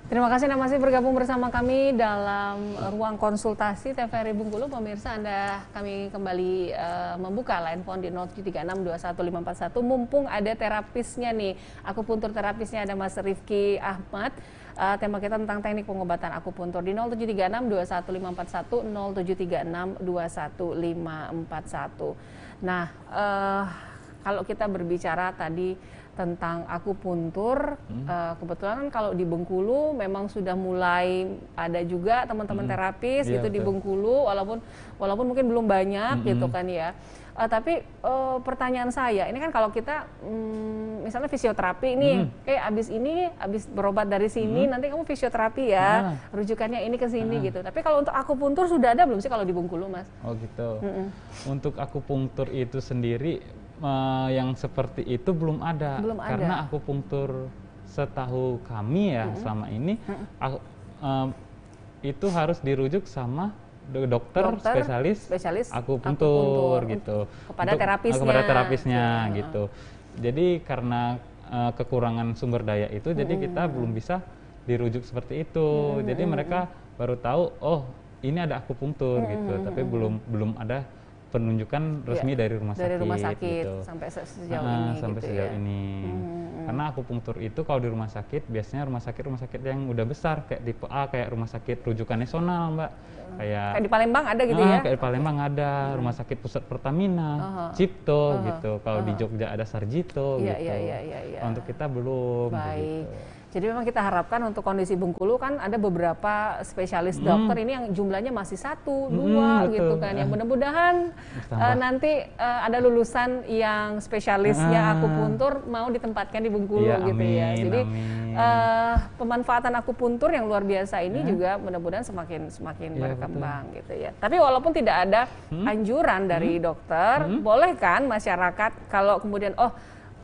Terima kasih Anda masih bergabung bersama kami dalam ruang konsultasi TVRI Bengkulu. Pemirsa, kami kembali membuka line phone di 0736215541. Mumpung ada terapisnya nih, akupuntur terapisnya ada Mas Rifki Ahmad. Tema kita tentang teknik pengobatan akupuntur di 0736215541, 0736215541. Nah, kalau kita berbicara tadi tentang akupuntur, kebetulan kan kalau di Bengkulu memang sudah mulai ada juga teman-teman terapis gitu di Bengkulu, walaupun mungkin belum banyak gitu kan ya. Tapi pertanyaan saya, ini kan kalau kita misalnya fisioterapi nih, abis berobat dari sini, nanti kamu fisioterapi ya, rujukannya ini ke sini gitu. Tapi kalau untuk akupuntur sudah ada belum sih kalau di Bengkulu, Mas? Oh gitu. Untuk akupunktur itu sendiri yang seperti itu belum ada. Karena akupunktur setahu kami ya selama ini itu harus dirujuk sama dokter spesialis akupuntur gitu. Kepada terapisnya gitu. Jadi karena kekurangan sumber daya itu, jadi kita belum bisa dirujuk seperti itu. Jadi mereka baru tahu, oh ini ada akupunktur gitu, tapi belum ada penunjukan resmi dari rumah sakit gitu. Sampai sejauh ini sampai gitu sejauh ya. ini. Karena akupunktur itu kalau di rumah sakit biasanya rumah sakit yang udah besar kayak tipe A, kayak rumah sakit rujukan nasional, Mbak. Kayak di Palembang ada gitu ya? Kayak di Palembang ada rumah sakit pusat Pertamina, Cipto gitu. Kalau di Jogja ada Sarjito gitu. Kalau untuk kita belum. Baik. Begitu. Jadi memang kita harapkan untuk kondisi Bengkulu kan ada beberapa spesialis dokter ini yang jumlahnya masih 1, 2 gitu kan. Yang mudah-mudahan nanti ada lulusan yang spesialisnya akupuntur mau ditempatkan di Bengkulu gitu ya. Jadi pemanfaatan akupuntur yang luar biasa ini juga mudah-mudahan semakin berkembang gitu ya. Tapi walaupun tidak ada anjuran dari dokter, boleh kan masyarakat kalau kemudian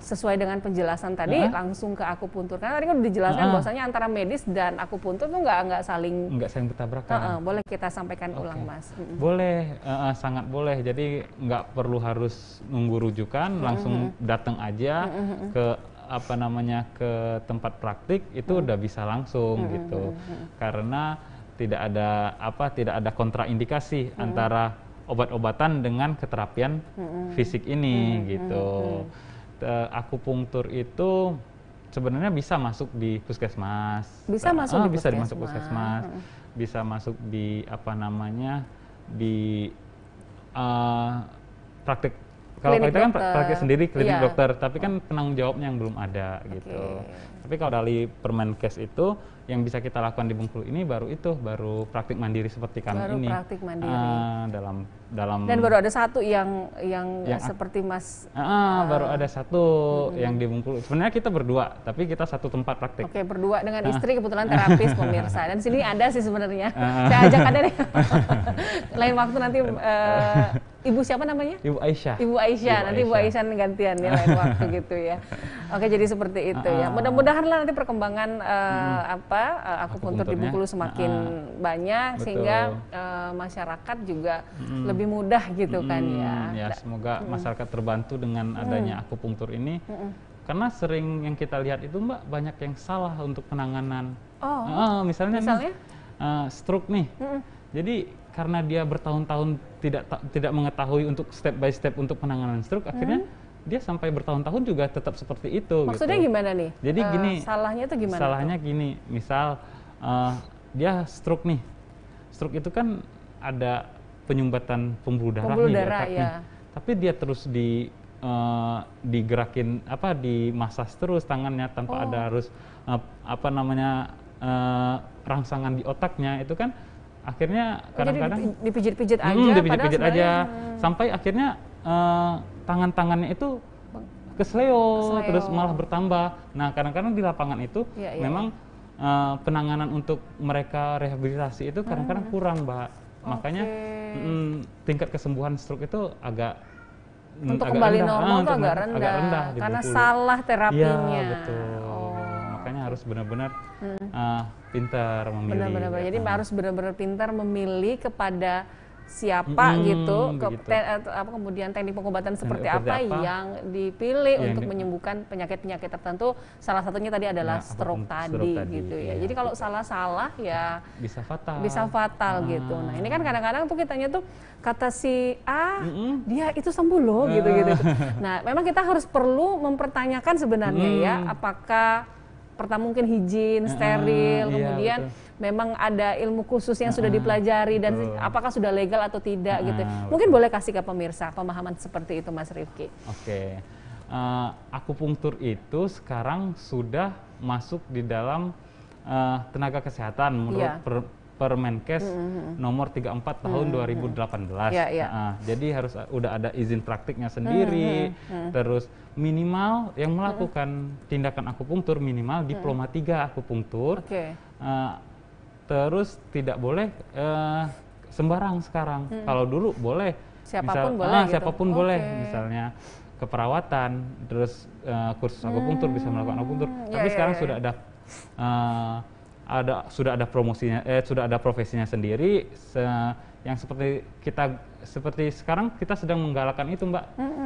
sesuai dengan penjelasan tadi langsung ke akupuntur, karena tadi kan udah dijelaskan bahwasanya antara medis dan akupuntur tuh nggak saling bertabrakan. Boleh kita sampaikan ulang, Mas? Boleh, sangat boleh. Jadi nggak perlu harus nunggu rujukan, langsung datang aja ke ke tempat praktik itu udah bisa langsung gitu. Karena tidak ada kontraindikasi antara obat-obatan dengan keterapian fisik ini gitu. Akupunktur itu sebenarnya bisa masuk di puskesmas. Bisa masuk di puskesmas. Bisa masuk di di praktik. Kalau kita kan praktik sendiri klinik dokter, tapi kan penanggung jawabnya yang belum ada gitu. Tapi kalau dari Permenkes itu yang bisa kita lakukan di Bengkulu ini baru praktik mandiri seperti kami ini. Baru praktik mandiri. Dalam dan baru ada satu yang seperti Mas. Baru ada satu yang di Bengkulu. Sebenarnya kita berdua, tapi kita satu tempat praktik. Oke, berdua dengan istri kebetulan terapis pemirsa. Dan sini ada sih sebenarnya. Saya ajak ada deh. Lain waktu nanti Ibu siapa namanya? Ibu Aisyah. Ibu Aisyah. Nanti Ibu Aisyah gantian ya lain waktu gitu ya. Oke, jadi seperti itu ya. Mudah-mudahan lah nanti perkembangan akupuntur di Bengkulu semakin banyak sehingga masyarakat juga lebih mudah gitu kan ya. Ya, semoga masyarakat terbantu dengan adanya akupunktur ini. Karena sering yang kita lihat itu Mbak banyak yang salah untuk penanganan. Misalnya? Stroke nih. Jadi karena dia bertahun-tahun tidak mengetahui untuk step by step untuk penanganan stroke, akhirnya dia sampai bertahun-tahun juga tetap seperti itu. Maksudnya gitu. Gimana nih? Jadi gini. Salahnya itu gimana? Salahnya gini, misal dia stroke nih. Stroke itu kan ada penyumbatan pembuluh darah nih di otaknya. Tapi dia terus digerakin dimasas terus tangannya tanpa ada harus rangsangan di otaknya, itu kan akhirnya kadang-kadang dipijit-pijit aja, sampai akhirnya tangan-tangannya itu kesleo terus malah bertambah. Nah, kadang-kadang di lapangan itu memang penanganan untuk mereka rehabilitasi itu kadang-kadang kurang, Mbak. Makanya tingkat kesembuhan stroke itu agak kembali normal itu agak rendah karena salah terapinya. Iya, betul. Makanya harus benar-benar pintar memilih. Benar-benar. Jadi harus benar-benar pintar memilih kepada siapa gitu, kemudian teknik pengobatan seperti apa yang dipilih untuk menyembuhkan penyakit-penyakit tertentu. Salah satunya tadi adalah stroke tadi gitu ya. Jadi kalau salah-salah ya bisa fatal gitu. Nah, ini kan kadang-kadang tuh kitanya tuh kata si A, dia itu sembuh loh gitu. Nah, memang kita harus perlu mempertanyakan sebenarnya ya, apakah pertama mungkin higien, steril, kemudian memang ada ilmu khusus yang sudah dipelajari dan apakah sudah legal atau tidak gitu. Mungkin boleh kasih ke pemirsa pemahaman seperti itu, Mas Rifki. Oke. Akupunktur itu sekarang sudah masuk di dalam tenaga kesehatan menurut Permenkes nomor 34 tahun 2018. Jadi udah ada izin praktiknya sendiri, terus minimal yang melakukan tindakan akupunktur minimal diploma 3 akupunktur. Terus tidak boleh sembarang sekarang. Kalau dulu boleh, siapapun boleh, misalnya keperawatan, terus kursus akupunktur bisa melakukan akupunktur. Tapi sekarang sudah ada promosinya, sudah ada profesinya sendiri, yang seperti sekarang kita sedang menggalakkan itu, Mbak.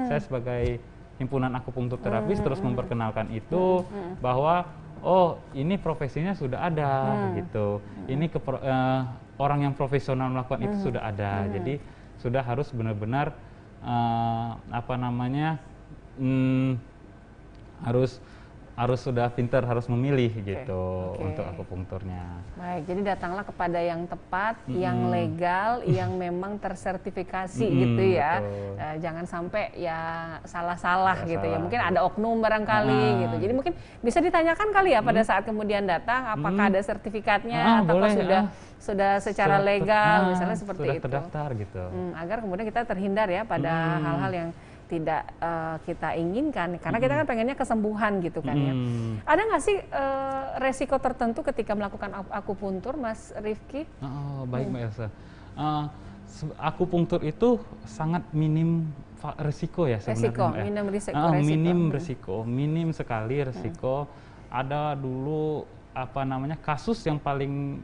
Saya sebagai himpunan akupunktur terapis terus memperkenalkan itu bahwa oh ini profesinya sudah ada gitu. Ini orang yang profesional melakukan itu sudah ada. Jadi sudah harus benar-benar harus sudah pintar, harus memilih gitu untuk akupunkturnya. Baik, jadi datanglah kepada yang tepat, yang legal, yang memang tersertifikasi gitu ya. Jangan sampai ya salah-salah gitu ya. Mungkin ada oknum barangkali gitu. Jadi mungkin bisa ditanyakan kali ya pada saat kemudian datang, apakah ada sertifikatnya atau sudah secara legal, misalnya seperti sudah itu. Terdaftar gitu. Agar kemudian kita terhindar ya pada hal-hal yang tidak kita inginkan, karena kita kan pengennya kesembuhan gitu kan ya. Ada nggak sih resiko tertentu ketika melakukan akupuntur, Mas Rifki? Baik Mbak Elsa. Akupunktur itu sangat minim resiko ya sebenarnya. Minim sekali resiko. Ada dulu kasus yang paling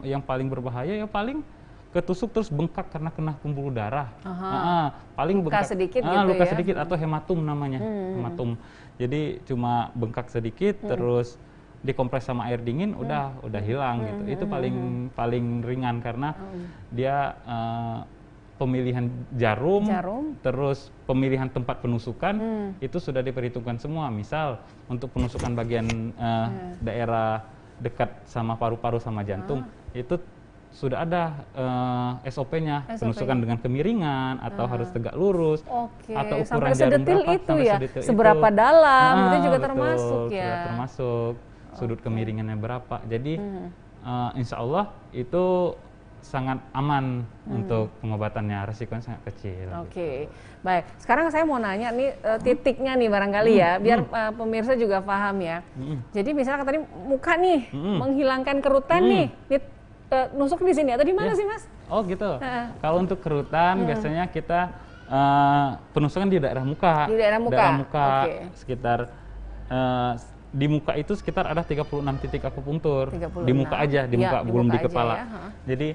yang paling berbahaya ya paling ketusuk terus bengkak karena kena pembuluh darah. Paling luka bengkak sedikit gitu luka ya? sedikit atau hematum namanya. Hematum. Jadi cuma bengkak sedikit terus dikompres sama air dingin udah hilang gitu. Itu paling ringan karena dia pemilihan jarum, terus pemilihan tempat penusukan itu sudah diperhitungkan semua. Misal untuk penusukan bagian daerah dekat sama paru-paru sama jantung itu sudah ada SOP-nya, penusukan dengan kemiringan atau harus tegak lurus, atau ukuran sampai jarum sedetil berapa, itu ya, seberapa dalam itu juga termasuk ya. Sudah termasuk sudut kemiringannya berapa. Jadi insya Allah itu sangat aman untuk pengobatannya, resikonya sangat kecil. Baik. Sekarang saya mau nanya nih titiknya nih barangkali ya, biar pemirsa juga paham ya. Jadi misalnya tadi muka nih, menghilangkan kerutan nih, nusuk di sini atau di mana sih Mas? Oh gitu. Kalau untuk kerutan biasanya kita penusukan di daerah muka. Di daerah muka. Sekitar di muka itu sekitar ada 36 titik akupunktur. 36. Di muka aja, di muka belum di kepala. Ya. Jadi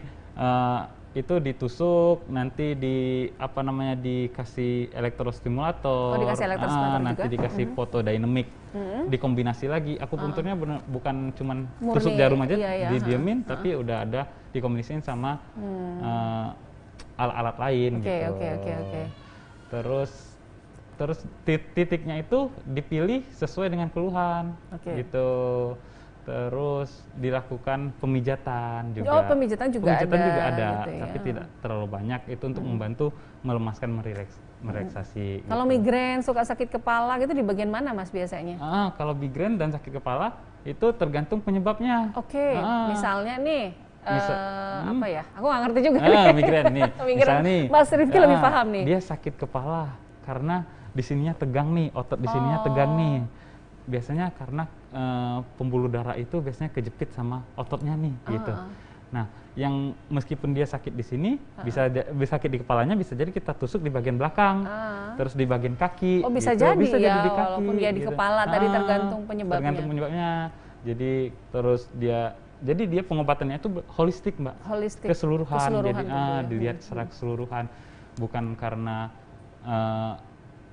itu ditusuk, nanti dikasih elektrostimulator. Dikasih elektrostimulator nanti juga? dikasih fotodynamic. Dikombinasi lagi. Akupunkturnya bukan cuman tusuk jarum aja, didiemin, tapi udah ada dikombinasiin sama alat-alat lain gitu. Terus titiknya itu dipilih sesuai dengan keluhan gitu. Terus dilakukan pemijatan juga. Pemijatan juga ada gitu ya. Tapi ya. tidak terlalu banyak, itu untuk membantu melemaskan, merelaksasi. Kalau migrain, suka sakit kepala gitu di bagian mana Mas biasanya? Kalau migrain dan sakit kepala itu tergantung penyebabnya. Misalnya nih apa ya? Aku nggak ngerti juga. Migrain nih. Misalnya nih, Mas Rifki lebih paham nih. Dia sakit kepala karena di sininya tegang nih, otot di sininya tegang nih. Biasanya karena pembuluh darah itu biasanya kejepit sama ototnya nih gitu. Nah, yang meskipun dia sakit di sini, bisa sakit di kepalanya, bisa jadi kita tusuk di bagian belakang, terus di bagian kaki. Bisa gitu. jadi bisa ya, jadi di kaki, walaupun dia di gitu. kepala tadi tergantung penyebabnya. Tergantung penyebabnya. Jadi terus dia pengobatannya itu holistik Mbak. Keseluruhan. Jadi dilihat secara keseluruhan, bukan karena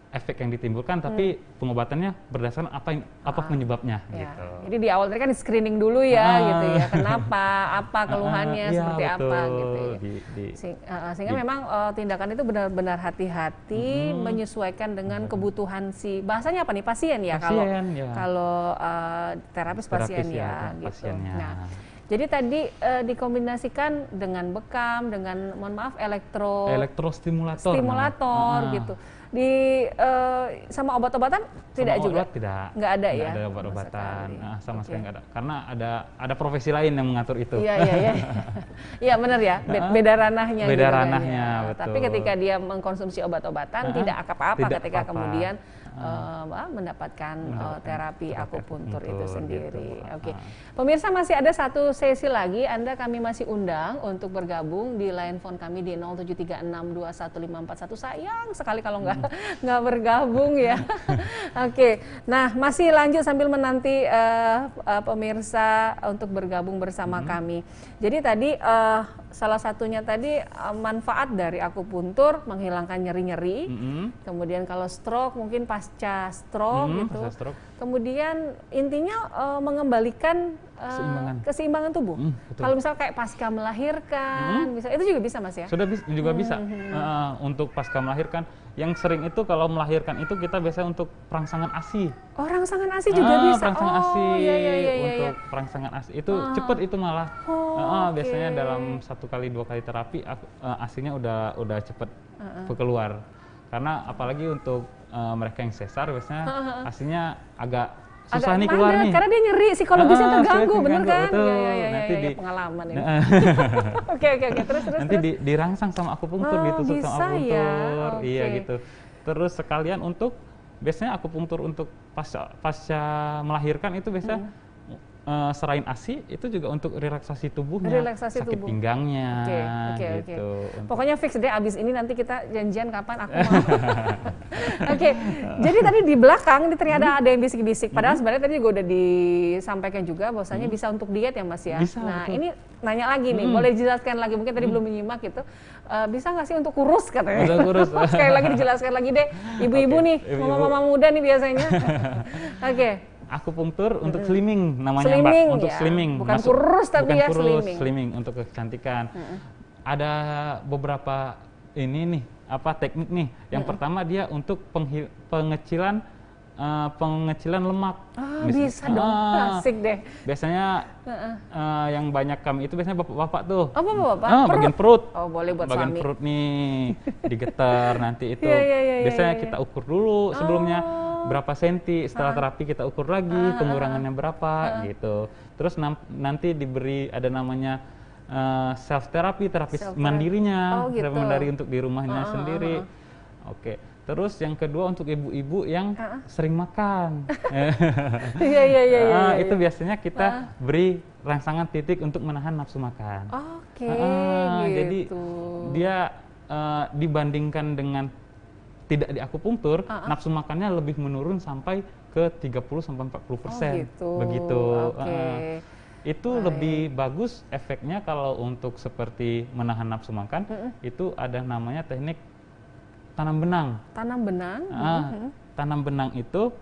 efek yang ditimbulkan, tapi pengobatannya berdasarkan apa penyebabnya gitu. Jadi di awal tadi kan screening dulu ya gitu ya, kenapa, apa keluhannya, seperti apa gitu ya. Sehingga memang tindakan itu benar-benar hati-hati, menyesuaikan dengan kebutuhan bahasanya apa nih, pasien ya, kalau terapis pasien ya gitu. Pasiennya. Nah, jadi tadi dikombinasikan dengan bekam, dengan elektrostimulator gitu. Sama obat-obatan tidak juga? Tidak. Nggak ada ya? Nggak ada obat-obatan, sama sekali nggak ada. Karena ada profesi lain yang mengatur itu. Iya benar ya, beda ranahnya. Beda ranahnya, betul. Tapi ketika dia mengkonsumsi obat-obatan tidak apa-apa ketika kemudian mendapatkan terapi akupuntur itu gitu. sendiri. Oke. Pemirsa, masih ada satu sesi lagi. Anda kami masih undang untuk bergabung di line phone kami di 0736215541. Sayang sekali kalau nggak bergabung ya. Oke. Nah, masih lanjut sambil menanti pemirsa untuk bergabung bersama kami. Jadi tadi salah satunya tadi manfaat dari akupuntur menghilangkan nyeri-nyeri. Kemudian kalau stroke mungkin pasca stroke gitu. Kemudian intinya mengembalikan keseimbangan tubuh. Kalau misal kayak pasca melahirkan, itu juga bisa Mas ya? Sudah juga bisa. Untuk pasca melahirkan, yang sering itu kalau melahirkan itu kita biasanya untuk perangsangan ASI. Oh, rangsangan ASI juga bisa. Perangsangan ASI Iya. untuk perangsangan ASI itu cepet itu malah. Biasanya dalam 1 kali 2 kali terapi ASInya udah cepet keluar. Karena apalagi untuk mereka yang sesar biasanya ASInya agak susah nih keluar nih. Karena dia nyeri, psikologisnya terganggu, bener kan? Betul. Iya, Nanti pengalaman ini. Oke, terus. Nanti dirangsang sama akupunktur, ditusuk sama akupunktur. Ya? Iya gitu. Terus sekalian untuk biasanya akupunktur untuk pasca melahirkan itu biasanya selain ASI itu juga untuk relaksasi tubuhnya, sakit pinggangnya, gitu. Pokoknya fix deh abis ini nanti kita janjian kapan aku mau. Oke, jadi tadi di belakang ini ternyata ada yang bisik-bisik. Padahal sebenarnya tadi juga udah disampaikan juga bahwasanya bisa untuk diet ya Mas ya. Bisa, nah betul. Ini nanya lagi nih, boleh dijelaskan lagi mungkin tadi belum menyimak gitu. Bisa nggak sih untuk kurus katanya? Bisa kurus. Sekali lagi dijelaskan lagi deh, ibu-ibu nih, mama-mama muda nih biasanya. Oke. Akupunktur untuk slimming namanya slimming, Mbak, untuk ya. slimming. Bukan kurus tapi bukan ya kurus, slimming. Untuk kecantikan. Ada beberapa teknik nih. Yang pertama dia untuk pengecilan lemak. Bisa dong, asik deh. Biasanya yang banyak kami itu biasanya bapak-bapak tuh. Apa bapak? Bagian perut. Oh, boleh buat bagian suami. perut nih digetar nanti itu. Iya. Biasanya kita ukur dulu sebelumnya berapa senti, setelah terapi kita ukur lagi pengurangannya berapa gitu. Terus nanti diberi ada namanya self therapy, terapis mandirinya, gitu. terapi mandiri untuk di rumahnya sendiri. Oke. Terus yang kedua untuk ibu-ibu yang sering makan. Iya. Itu biasanya kita beri rangsangan titik untuk menahan nafsu makan. Oke, gitu. Jadi dia dibandingkan dengan tidak di akupunktur, nafsu makannya lebih menurun sampai ke 30-40%. Begitu. Itu lebih bagus efeknya kalau untuk seperti menahan nafsu makan, itu ada namanya teknik tanam benang. Tanam benang? Tanam benang itu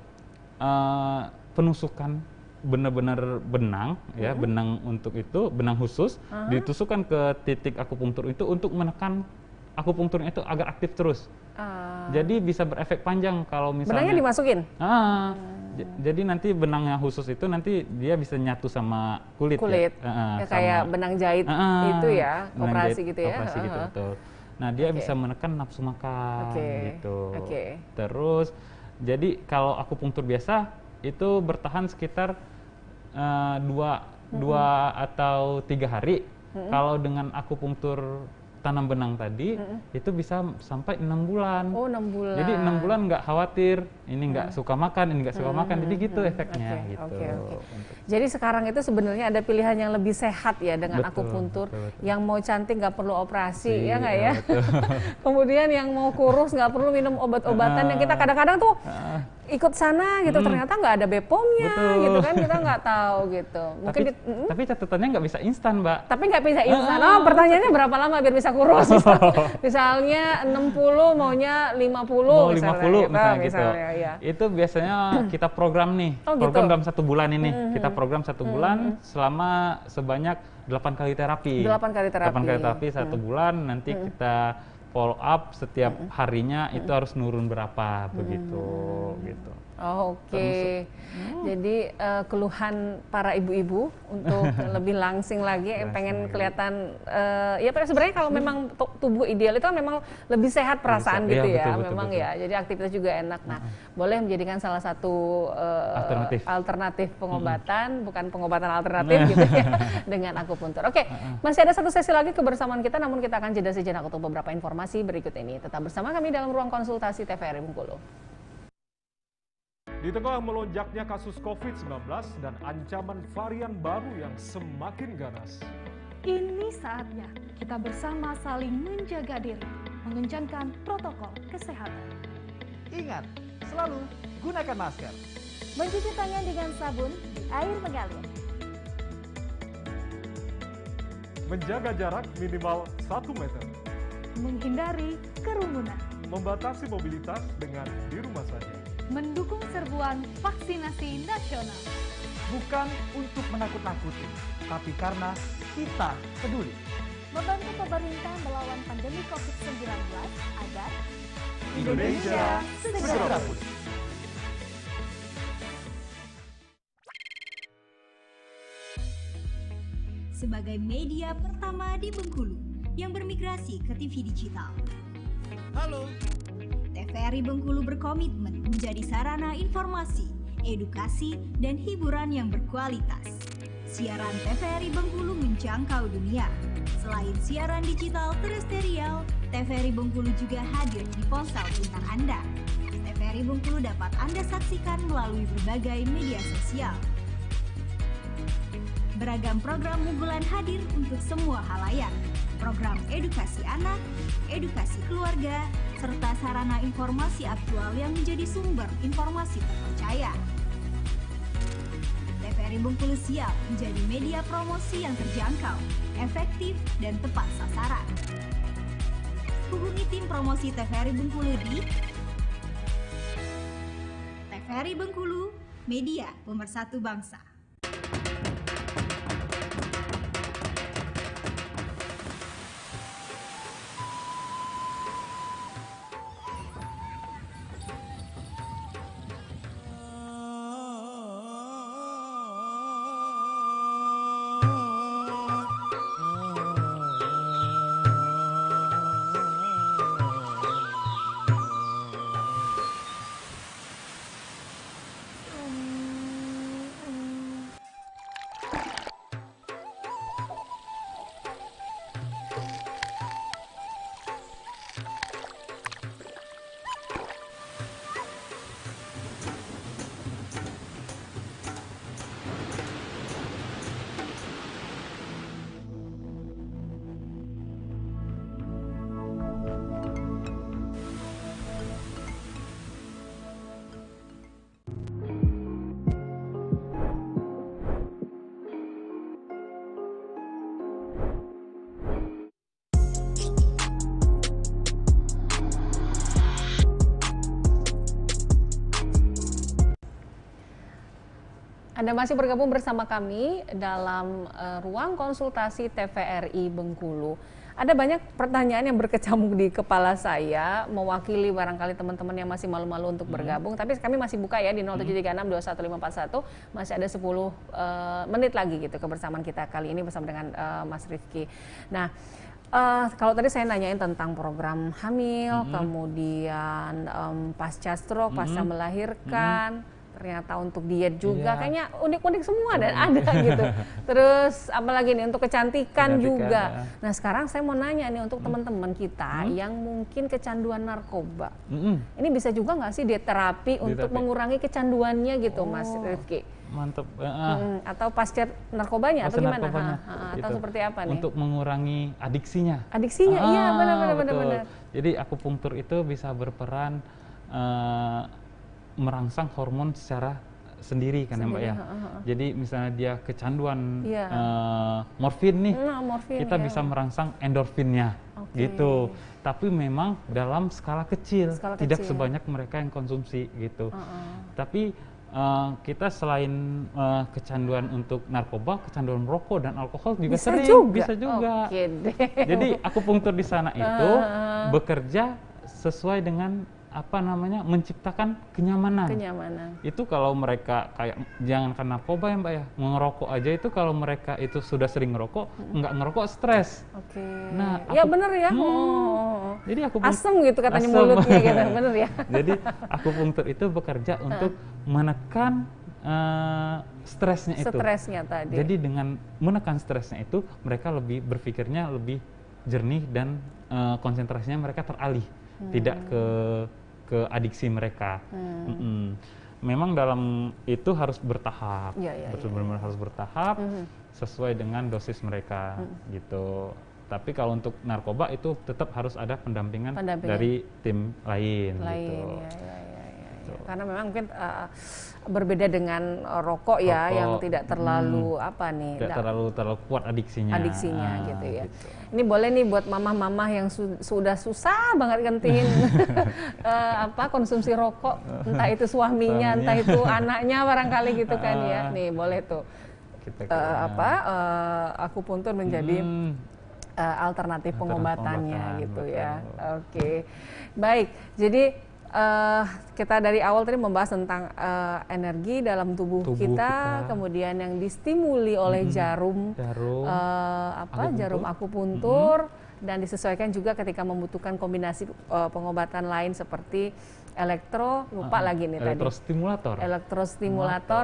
penusukan benar-benar benang, ya benang untuk itu, benang khusus, ditusukkan ke titik akupunktur itu untuk menekan akupunkturnya itu agar aktif terus. Jadi bisa berefek panjang kalau misalnya benangnya dimasukin? Jadi nanti benangnya khusus itu nanti dia bisa nyatu sama kulit. Ya, kayak benang jahit itu ya, operasi gitu ya. Operasi gitu, betul. Nah dia bisa menekan nafsu makan gitu. Terus jadi kalau akupunktur biasa itu bertahan sekitar 2 atau 3 hari. Kalau dengan akupunktur tanam benang tadi itu bisa sampai 6 bulan. Oh, 6 bulan. Jadi 6 bulan nggak khawatir, ini nggak suka makan, ini nggak suka makan. Jadi gitu efeknya gitu. Jadi sekarang itu sebenarnya ada pilihan yang lebih sehat ya dengan akupuntur. Yang mau cantik nggak perlu operasi, ya nggak ya? Kemudian yang mau kurus nggak perlu minum obat-obatan yang kita kadang-kadang tuh ikut sana gitu, ternyata nggak ada BPOM-nya gitu kan, kita nggak tahu gitu. Mungkin tapi catatannya nggak bisa instan, Mbak. Tapi nggak bisa instan. Pertanyaannya berapa lama biar bisa kurus? Misalnya 60 maunya 50 mau misalnya, 50 misalnya gitu. Ya. Itu biasanya kita program nih. Program dalam 1 bulan ini. Kita program 1 bulan selama sebanyak 8 kali terapi. 8 kali terapi. 8 kali terapi 1 bulan, nanti kita follow up setiap harinya itu harus nurun berapa begitu gitu. Oke. Jadi keluhan para ibu-ibu untuk lebih langsing lagi, pengen kelihatan ya sebenarnya kalau memang tubuh ideal itu kan memang lebih sehat perasaan gitu ya, memang ya. Jadi aktivitas juga enak. Nah, boleh menjadikan salah satu alternatif pengobatan, bukan pengobatan alternatif gitu ya, dengan akupuntur. Oke, masih ada satu sesi lagi kebersamaan kita, namun kita akan jeda sejenak untuk beberapa informasi berikut ini. Tetap bersama kami dalam ruang konsultasi TVRI Bengkulu. Di tengah melonjaknya kasus COVID-19 dan ancaman varian baru yang semakin ganas, ini saatnya kita bersama saling menjaga diri, mengencangkan protokol kesehatan. Ingat, selalu gunakan masker. Mencuci tangan dengan sabun di air mengalir. menjaga jarak minimal 1 meter, Menghindari kerumunan. membatasi mobilitas dengan di rumah saja. Mendukung serbuan vaksinasi nasional. Bukan untuk menakut-nakuti, tapi karena kita peduli. Membantu pemerintah melawan pandemi COVID-19 agar Indonesia segera pulih. sebagai media pertama di Bengkulu yang bermigrasi ke TV digital. Halo. TVRI Bengkulu berkomitmen menjadi sarana informasi, edukasi, dan hiburan yang berkualitas. Siaran TVRI Bengkulu menjangkau dunia. Selain siaran digital terestrial, TVRI Bengkulu juga hadir di ponsel pintar Anda. TVRI Bengkulu dapat Anda saksikan melalui berbagai media sosial. Beragam program unggulan hadir untuk semua halayak. Program edukasi anak, edukasi keluarga, serta sarana informasi aktual yang menjadi sumber informasi terpercaya. TVRI Bengkulu siap menjadi media promosi yang terjangkau, efektif, dan tepat sasaran. Hubungi tim promosi TVRI Bengkulu di TVRI Bengkulu, media pemersatu bangsa. Anda masih bergabung bersama kami dalam ruang konsultasi TVRI Bengkulu. Ada banyak pertanyaan yang berkecamuk di kepala saya, mewakili barangkali teman-teman yang masih malu-malu untuk bergabung. Tapi kami masih buka ya di 0736211541, masih ada 10 menit lagi gitu kebersamaan kita kali ini bersama dengan Mas Rifki. Nah, kalau tadi saya nanyain tentang program hamil, kemudian pasca stroke, pasca melahirkan, ternyata untuk diet juga, kayaknya unik-unik semua dan ada gitu. Terus apalagi nih untuk kecantikan juga. Nah sekarang saya mau nanya nih untuk teman-teman kita yang mungkin kecanduan narkoba. Ini bisa juga nggak sih diet terapi untuk mengurangi kecanduannya gitu, Mas Rifki? Mantep. Atau pasca narkobanya atau gimana? Atau Gitu. seperti apa nih? Untuk mengurangi adiksinya. Adiksinya, iya benar-benar. Jadi akupunktur itu bisa berperan merangsang hormon secara sendiri kan ya Mbak ya. Jadi misalnya dia kecanduan morfin nih, kita bisa merangsang endorfinnya gitu. Tapi memang dalam skala kecil, tidak sebanyak mereka yang konsumsi gitu. Tapi kita selain kecanduan untuk narkoba, kecanduan rokok dan alkohol juga bisa juga. Jadi akupunktur di sana itu bekerja sesuai dengan menciptakan kenyamanan. Itu kalau mereka kayak jangankan narkoba ya Mbak ya, ngerokok aja itu kalau mereka itu sudah sering ngerokok, nggak ngerokok stres. Nah, ya bener ya. Jadi asem gitu katanya mulutnya gitu, bener ya. Jadi akupunktur itu bekerja untuk menekan stresnya itu. Stresnya tadi. Jadi dengan menekan stresnya itu, mereka lebih berpikirnya lebih jernih dan konsentrasinya mereka teralih, tidak ke adiksi mereka. memang dalam itu harus bertahap, benar-benar harus bertahap sesuai dengan dosis mereka gitu. Tapi kalau untuk narkoba itu tetap harus ada pendampingan dari tim lain gitu. Karena memang mungkin berbeda dengan rokok ya, yang tidak terlalu tidak terlalu kuat adiksinya gitu ya. Gitu. Ini boleh nih buat mamah-mamah yang sudah susah banget gantiin konsumsi rokok, entah itu suaminya, entah itu anaknya barangkali gitu kan ya. Nih boleh tuh akupuntur menjadi alternatif pengobatannya gitu ya. Oke. Baik. Jadi kita dari awal tadi membahas tentang energi dalam tubuh kita, kemudian yang distimuli oleh jarum akupuntur, dan disesuaikan juga ketika membutuhkan kombinasi pengobatan lain seperti elektrostimulator,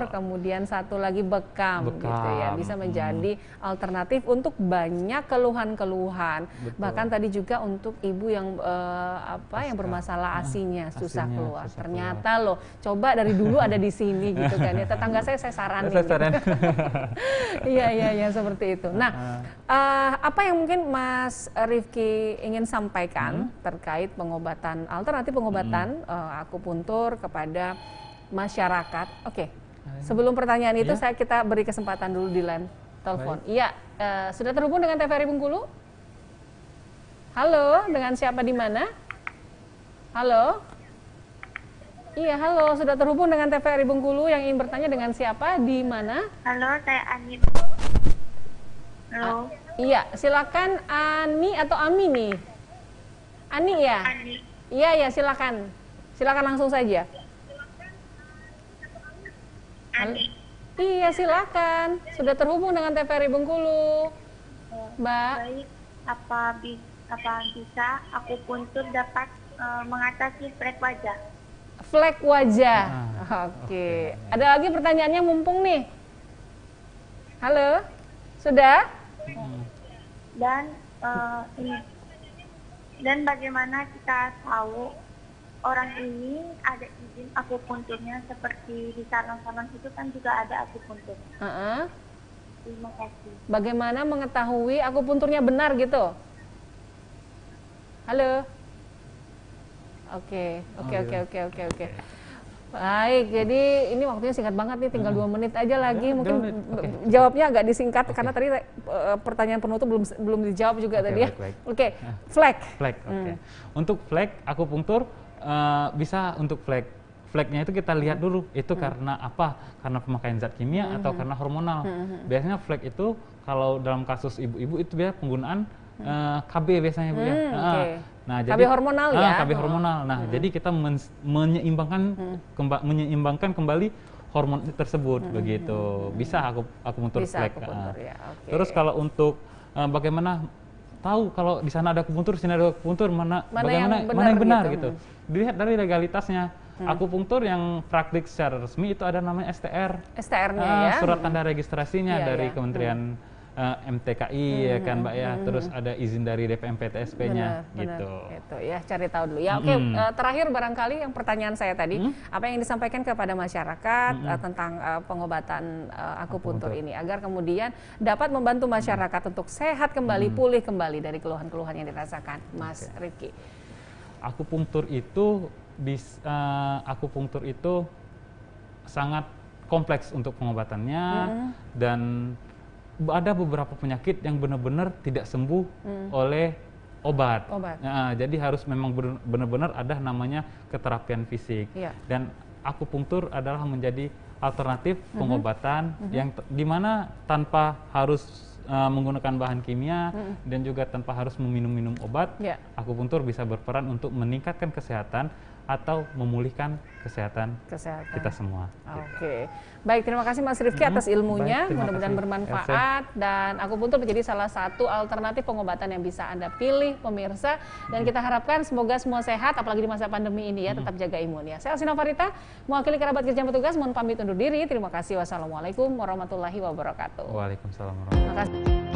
kemudian satu lagi bekam gitu ya, bisa menjadi alternatif untuk banyak keluhan-keluhan. Bahkan tadi juga untuk ibu yang yang bermasalah asinya susah keluar. Ternyata loh, coba dari dulu ada di sini gitu kan ya. Tetangga saya saranin. Iya seperti itu. Nah, apa yang mungkin Mas Rifki ingin sampaikan terkait pengobatan alternatif pengobatan akupuntur kepada masyarakat? Oke. Sebelum pertanyaan itu kita beri kesempatan dulu di line telepon. Iya, sudah terhubung dengan TVRI Bengkulu? Halo, dengan siapa di mana? Halo? Iya, halo, sudah terhubung dengan TVRI Bengkulu, yang ingin bertanya dengan siapa di mana? Halo, saya Ani. Halo. Iya, silakan Ani atau Ami nih? Ani ya? Ani. Iya, silakan. Silakan langsung saja. Ani. Iya, silakan. Sudah terhubung dengan TVRI Bengkulu. Mbak. Baik, apa bisa akupuntur dapat mengatasi flek wajah? Flek wajah. Oke. Ada lagi pertanyaannya mumpung nih. Halo? Sudah? Dan bagaimana kita tahu orang ini ada izin akupunturnya, seperti di salon-salon itu kan juga ada akupuntur. Terima kasih. Bagaimana mengetahui akupunturnya benar gitu? Halo? Oke. Baik, jadi ini waktunya singkat banget nih, tinggal 2 menit aja lagi. Mungkin jawabnya agak disingkat karena tadi pertanyaan penutup belum dijawab juga tadi ya. Oke, flek. Untuk flek akupuntur bisa untuk fleknya itu kita lihat dulu itu karena apa? Karena pemakaian zat kimia atau karena hormonal. Biasanya flek itu kalau dalam kasus ibu-ibu itu biasanya penggunaan KB biasanya Bu ya. Nah, KB hormonal ya. KB hormonal. Nah, jadi kita menyeimbangkan kembali hormon tersebut begitu. Bisa akupuntur flek. Terus kalau untuk bagaimana tahu kalau di sana ada akupuntur, sini ada akupuntur, mana yang benar gitu. Dilihat dari legalitasnya. Akupuntur yang praktik secara resmi itu ada namanya STR-nya ya. Surat tanda registrasinya dari Kementerian MTKI ya kan Mbak ya. Terus ada izin dari DPM PTSP-nya gitu. Itu ya, cari tahu dulu. Ya oke, terakhir barangkali yang pertanyaan saya tadi, apa yang disampaikan kepada masyarakat tentang pengobatan akupuntur ini agar kemudian dapat membantu masyarakat untuk sehat kembali, pulih kembali dari keluhan-keluhan yang dirasakan, Mas Rifki. Akupuntur itu sangat kompleks untuk pengobatannya dan ada beberapa penyakit yang benar-benar tidak sembuh oleh obat. Nah, jadi harus memang benar-benar ada namanya keterapian fisik. Dan akupuntur adalah menjadi alternatif pengobatan yang dimana tanpa harus menggunakan bahan kimia dan juga tanpa harus meminum obat, akupuntur bisa berperan untuk meningkatkan kesehatan atau memulihkan kesehatan kita semua. Oke. Baik, terima kasih Mas Rifki atas ilmunya, mudah-mudahan bermanfaat. Dan akupuntur menjadi salah satu alternatif pengobatan yang bisa Anda pilih pemirsa, dan kita harapkan semoga semua sehat apalagi di masa pandemi ini ya, tetap jaga imun ya. Saya Alsina Farita, mewakili kerabat kerja petugas, mohon pamit undur diri. Terima kasih. Wassalamualaikum warahmatullahi wabarakatuh. Waalaikumsalam warahmatullahi wabarakatuh.